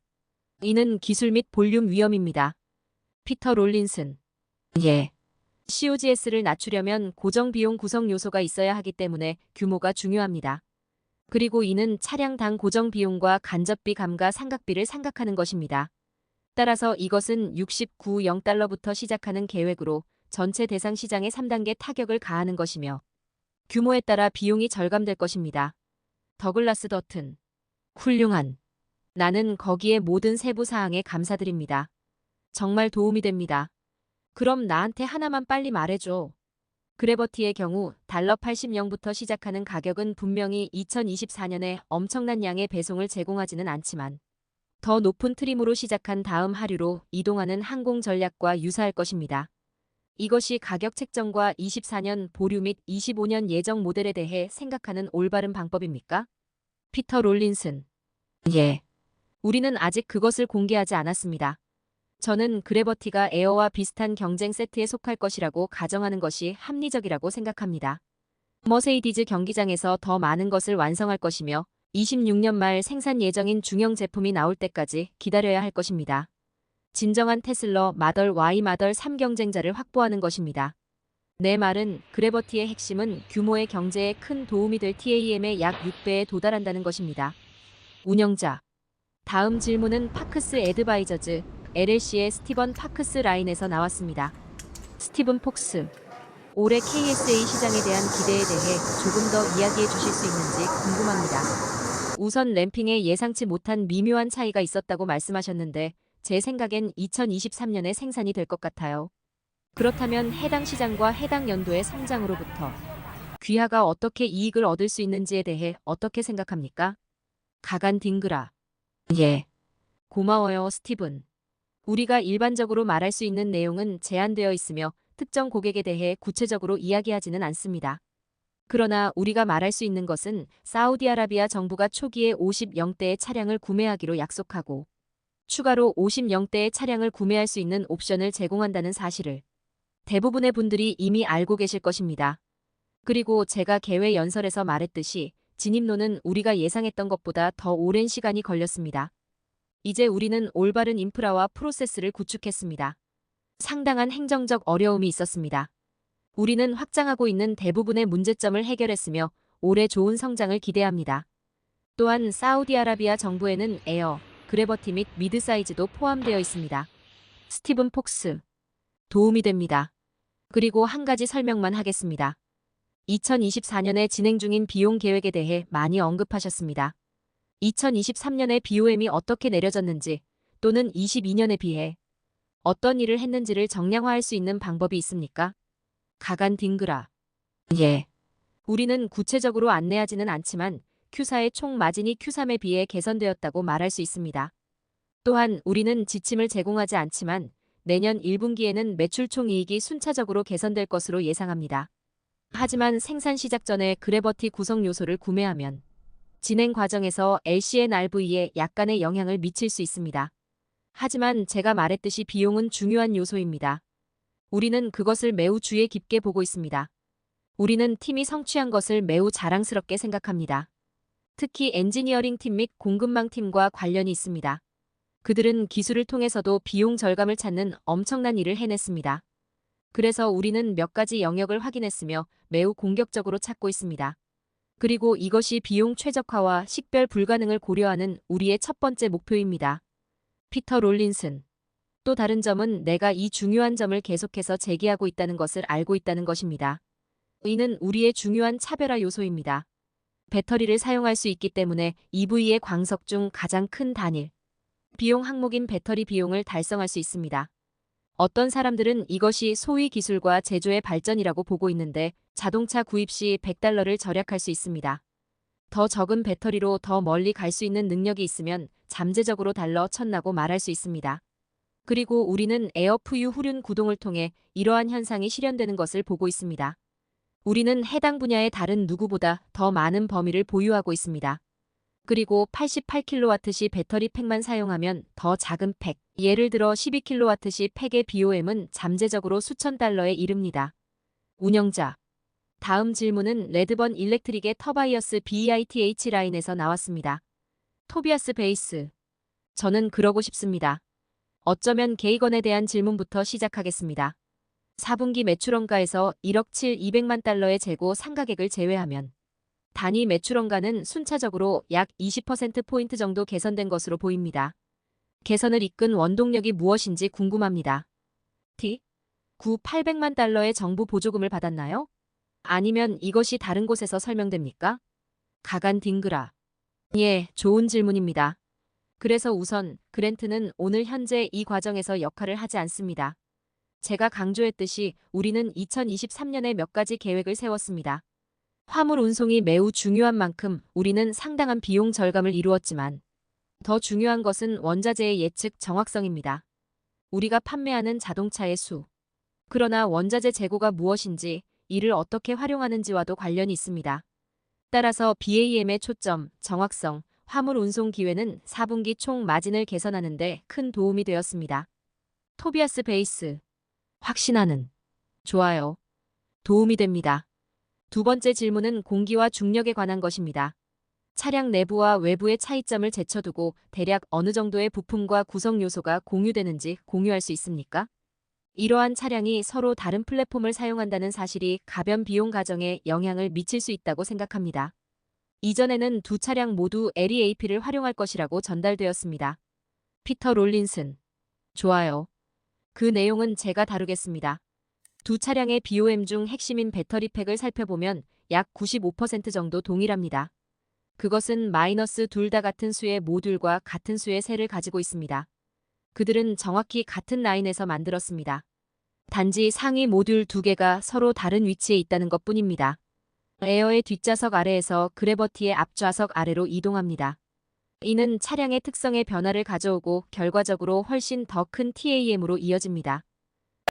[SPEAKER 2] 이는 기술 및 볼륨 위험입니다. 피터 롤린슨. 예. COGS를 낮추려면 고정 비용 구성 요소가 있어야 하기 때문에 규모가 중요합니다. 그리고 이는 차량당 고정 비용과 간접비 감가 삼각비를 생각하는 것입니다. 따라서 이것은 69.0달러부터 시작하는 계획으로 전체 대상 시장의 3단계 타격을 가하는 것이며 규모에 따라 비용이 절감될 것입니다. 더글라스 더튼. 훌륭한. 나는 거기에 모든 세부 사항에 감사드립니다. 정말 도움이 됩니다. 그럼 나한테 하나만 빨리 말해줘. 그래버티의 경우 달러 80영부터 시작하는 가격은 분명히 2024년에 엄청난 양의 배송을 제공하지는 않지만 더 높은 트림으로 시작한 다음 하류로 이동하는 항공 전략과 유사할 것입니다. 이것이 가격 책정과 24년 보류 및 25년 예정 모델에 대해 생각하는 올바른 방법입니까? 피터 롤린슨. 예. 우리는 아직 그것을 공개하지 않았습니다. 저는 그래버티가 에어와 비슷한 경쟁 세트에 속할 것이라고 가정하는 것이 합리적이라고 생각합니다. 머세이디즈 경기장에서 더 많은 것을 완성할 것이며 26년 말 생산 예정인 중형 제품이 나올 때까지 기다려야 할 것입니다. 진정한 테슬러 마덜 Y 마덜 3 경쟁자를 확보하는 것입니다. 내 말은 그래버티의 핵심은 규모의 경제에 큰 도움이 될 TAM의 약 6배에 도달한다는 것입니다. 운영자. 다음 질문은 파크스 애드바이저즈 LLC의 스티븐 파크스 라인에서 나왔습니다. 스티븐 폭스. 올해 KSA 시장에 대한 기대에 대해 조금 더 이야기해 주실 수 있는지 궁금합니다. 우선 램핑에 예상치 못한 미묘한 차이가 있었다고 말씀하셨는데 제 생각엔 2023년에 생산이 될 것 같아요. 그렇다면 해당 시장과 해당 연도의 성장으로부터 귀하가 어떻게 이익을 얻을 수 있는지에 대해 어떻게 생각합니까? 가간 딩그라. 예. 고마워요, 스티븐. 우리가 일반적으로 말할 수 있는 내용은 제한되어 있으며 특정 고객에 대해 구체적으로 이야기하지는 않습니다. 그러나 우리가 말할 수 있는 것은 사우디아라비아 정부가 초기에 50영대의 차량을 구매하기로 약속하고 추가로 50영대의 차량을 구매할 수 있는 옵션을 제공한다는 사실을 대부분의 분들이 이미 알고 계실 것입니다. 그리고 제가 개회 연설에서 말했듯이 진입로는 우리가 예상했던 것보다 더 오랜 시간이 걸렸습니다. 이제 우리는 올바른 인프라와 프로세스를 구축했습니다. 상당한 행정적 어려움이 있었습니다. 우리는 확장하고 있는 대부분의 문제점을 해결했으며 올해 좋은 성장을 기대합니다. 또한 사우디아라비아 정부에는 에어, 그래버티 및 미드사이즈도 포함되어 있습니다. 스티븐 폭스. 도움이 됩니다. 그리고 한 가지 설명만 하겠습니다. 2024년에 진행 중인 비용 계획에 대해 많이 언급하셨습니다. 2023년에 BOM이 어떻게 내려졌는지 또는 22년에 비해 어떤 일을 했는지를 정량화할 수 있는 방법이 있습니까? 가간 딩그라. 예. 우리는 구체적으로 안내하지는 않지만 Q사의 총 마진이 Q3에 비해 개선되었다고 말할 수 있습니다. 또한 우리는 지침을 제공하지 않지만 내년 1분기에는 매출 총이익이 순차적으로 개선될 것으로 예상합니다. 하지만 생산 시작 전에 그래버티 구성 요소를 구매하면 진행 과정에서 LCNRV에 약간의 영향을 미칠 수 있습니다. 하지만 제가 말했듯이 비용은 중요한 요소입니다. 우리는 그것을 매우 주의 깊게 보고 있습니다. 우리는 팀이 성취한 것을 매우 자랑스럽게 생각합니다. 특히 엔지니어링 팀 및 공급망 팀과 관련이 있습니다. 그들은 기술을 통해서도 비용 절감을 찾는 엄청난 일을 해냈습니다. 그래서 우리는 몇 가지 영역을 확인했으며 매우 공격적으로 찾고 있습니다. 그리고 이것이 비용 최적화와 식별 불가능을 고려하는 우리의 첫 번째 목표입니다. 피터 롤린슨. 또 다른 점은 내가 이 중요한 점을 계속해서 제기하고 있다는 것을 알고 있다는 것입니다. 이는 우리의 중요한 차별화 요소입니다. 배터리를 사용할 수 있기 때문에 EV의 광석 중 가장 큰 단일 비용 항목인 배터리 비용을 달성할 수 있습니다. 어떤 사람들은 이것이 소위 기술과 제조의 발전이라고 보고 있는데 자동차 구입 시 $100를 절약할 수 있습니다. 더 적은 배터리로 더 멀리 갈 수 있는 능력이 있으면 잠재적으로 달러 천나고 말할 수 있습니다. 그리고 우리는 에어프유 후륜 구동을 통해 이러한 현상이 실현되는 것을 보고 있습니다. 우리는 해당 분야의 다른 누구보다 더 많은 범위를 보유하고 있습니다. 그리고 88kW 시 배터리 팩만 사용하면 더 작은 팩, 예를 들어 12kW 시 팩의 BOM은 잠재적으로 수천 달러에 이릅니다. 운영자. 다음 질문은 레드번 일렉트릭의 터바이어스 BEITH 라인에서 나왔습니다. 토비아스 베이스. 저는 그러고 싶습니다. 어쩌면 게이건에 대한 질문부터 시작하겠습니다. 4분기 매출원가에서 1억 7,200만 달러의 재고 상가객을 제외하면 단위 매출원가는 순차적으로 약 20%포인트 정도 개선된 것으로 보입니다. 개선을 이끈 원동력이 무엇인지 궁금합니다. T. 9,800만 달러의 정부 보조금을 받았나요? 아니면 이것이 다른 곳에서 설명됩니까? 가간 딩그라. 예, 좋은 질문입니다. 그래서 우선 그랜트는 오늘 현재 이 과정에서 역할을 하지 않습니다. 제가 강조했듯이 우리는 2023년에 몇 가지 계획을 세웠습니다. 화물 운송이 매우 중요한 만큼 우리는 상당한 비용 절감을 이루었지만 더 중요한 것은 원자재의 예측 정확성입니다. 우리가 판매하는 자동차의 수. 그러나 원자재 재고가 무엇인지 이를 어떻게 활용하는지와도 관련이 있습니다. 따라서 BAM의 초점, 정확성, 화물 운송 기회는 4분기 총 마진을 개선하는 데 큰 도움이 되었습니다. 토비아스 베이스. 확신하는. 좋아요. 도움이 됩니다. 두 번째 질문은 공기와 중력에 관한 것입니다. 차량 내부와 외부의 차이점을 제쳐두고 대략 어느 정도의 부품과 구성 요소가 공유되는지 공유할 수 있습니까? 이러한 차량이 서로 다른 플랫폼을 사용한다는 사실이 가변 비용 가정에 영향을 미칠 수 있다고 생각합니다. 이전에는 두 차량 모두 LEAP를 활용할 것이라고 전달되었습니다. 피터 롤린슨. 좋아요. 그 내용은 제가 다루겠습니다. 두 차량의 BOM 중 핵심인 배터리 팩을 살펴보면 약 95% 정도 동일합니다. 그것은 마이너스 둘 다 같은 수의 모듈과 같은 수의 셀을 가지고 있습니다. 그들은 정확히 같은 라인에서 만들었습니다. 단지 상위 모듈 두 개가 서로 다른 위치에 있다는 것뿐입니다. 에어의 뒷좌석 아래에서 그래버티의 앞좌석 아래로 이동합니다. 이는 차량의 특성에 변화를 가져오고 결과적으로 훨씬 더 큰 TAM으로 이어집니다.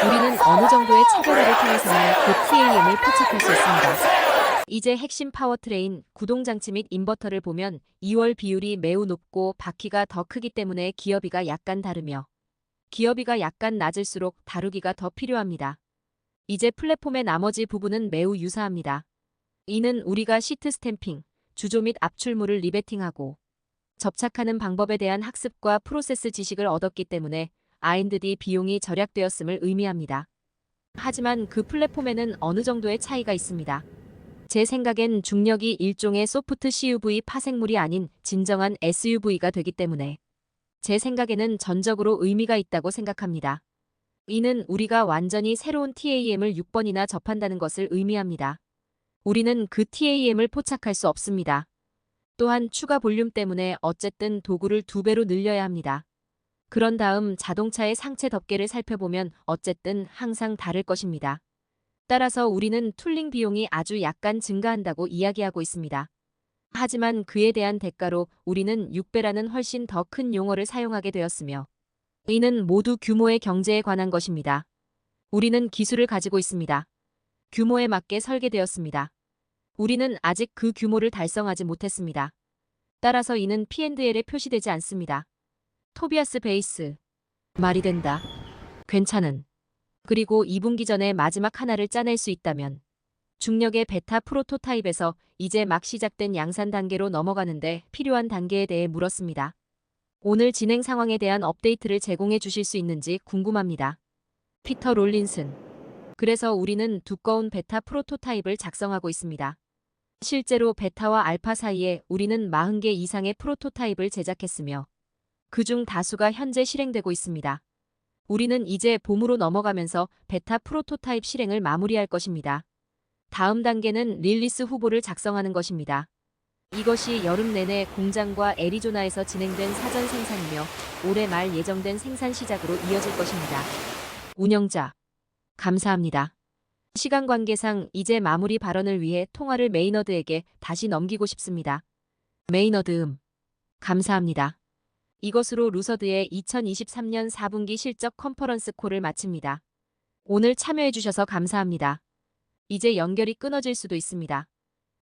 [SPEAKER 2] 우리는 어느 정도의 차별화를 통해서만 그 TAM을 포착할 수 있습니다. 이제 핵심 파워트레인, 구동장치 및 인버터를 보면 2월 비율이 매우 높고 바퀴가 더 크기 때문에 기어비가 약간 다르며 기어비가 약간 낮을수록 다루기가 더 필요합니다. 이제 플랫폼의 나머지 부분은 매우 유사합니다. 이는 우리가 시트 스탬핑, 주조 및 압출물을 리베팅하고 접착하는 방법에 대한 학습과 프로세스 지식을 얻었기 때문에 R&D 비용이 절약되었음을 의미합니다. 하지만 그 플랫폼에는 어느 정도의 차이가 있습니다. 제 생각엔 중력이 일종의 소프트 CUV 파생물이 아닌 진정한 SUV가 되기 때문에 제 생각에는 전적으로 의미가 있다고 생각합니다. 이는 우리가 완전히 새로운 TAM을 6번이나 접한다는 것을 의미합니다. 우리는 그 TAM을 포착할 수 없습니다. 또한 추가 볼륨 때문에 어쨌든 도구를 2배로 늘려야 합니다. 그런 다음 자동차의 상체 덮개를 살펴보면 어쨌든 항상 다를 것입니다. 따라서 우리는 툴링 비용이 아주 약간 증가한다고 이야기하고 있습니다. 하지만 그에 대한 대가로 우리는 6배라는 훨씬 더 큰 용어를 사용하게 되었으며 이는 모두 규모의 경제에 관한 것입니다. 우리는 기술을 가지고 있습니다. 규모에 맞게 설계되었습니다. 우리는 아직 그 규모를 달성하지 못했습니다. 따라서 이는 P&L에 표시되지 않습니다. 토비아스 베이스. 말이 된다. 괜찮은. 그리고 2분기 전에 마지막 하나를 짜낼 수 있다면 중력의 베타 프로토타입에서 이제 막 시작된 양산 단계로 넘어가는데 필요한 단계에 대해 물었습니다. 오늘 진행 상황에 대한 업데이트를 제공해 주실 수 있는지 궁금합니다. 피터 롤린슨. 그래서 우리는 두꺼운 베타 프로토타입을 작성하고 있습니다. 실제로 베타와 알파 사이에 우리는 40개 이상의 프로토타입을 제작했으며 그중 다수가 현재 실행되고 있습니다. 우리는 이제 봄으로 넘어가면서 베타 프로토타입 실행을 마무리할 것입니다. 다음 단계는 릴리스 후보를 작성하는 것입니다. 이것이 여름 내내 공장과 애리조나에서 진행된 사전 생산이며 올해 말 예정된 생산 시작으로 이어질 것입니다. 운영자. 감사합니다. 시간 관계상 이제 마무리 발언을 위해 통화를 메이너드에게 다시 넘기고 싶습니다. 메이너드. 감사합니다. 이것으로 루서드의 2023년 4분기 실적 컨퍼런스 콜을 마칩니다. 오늘 참여해 주셔서 감사합니다. 이제 연결이 끊어질 수도 있습니다.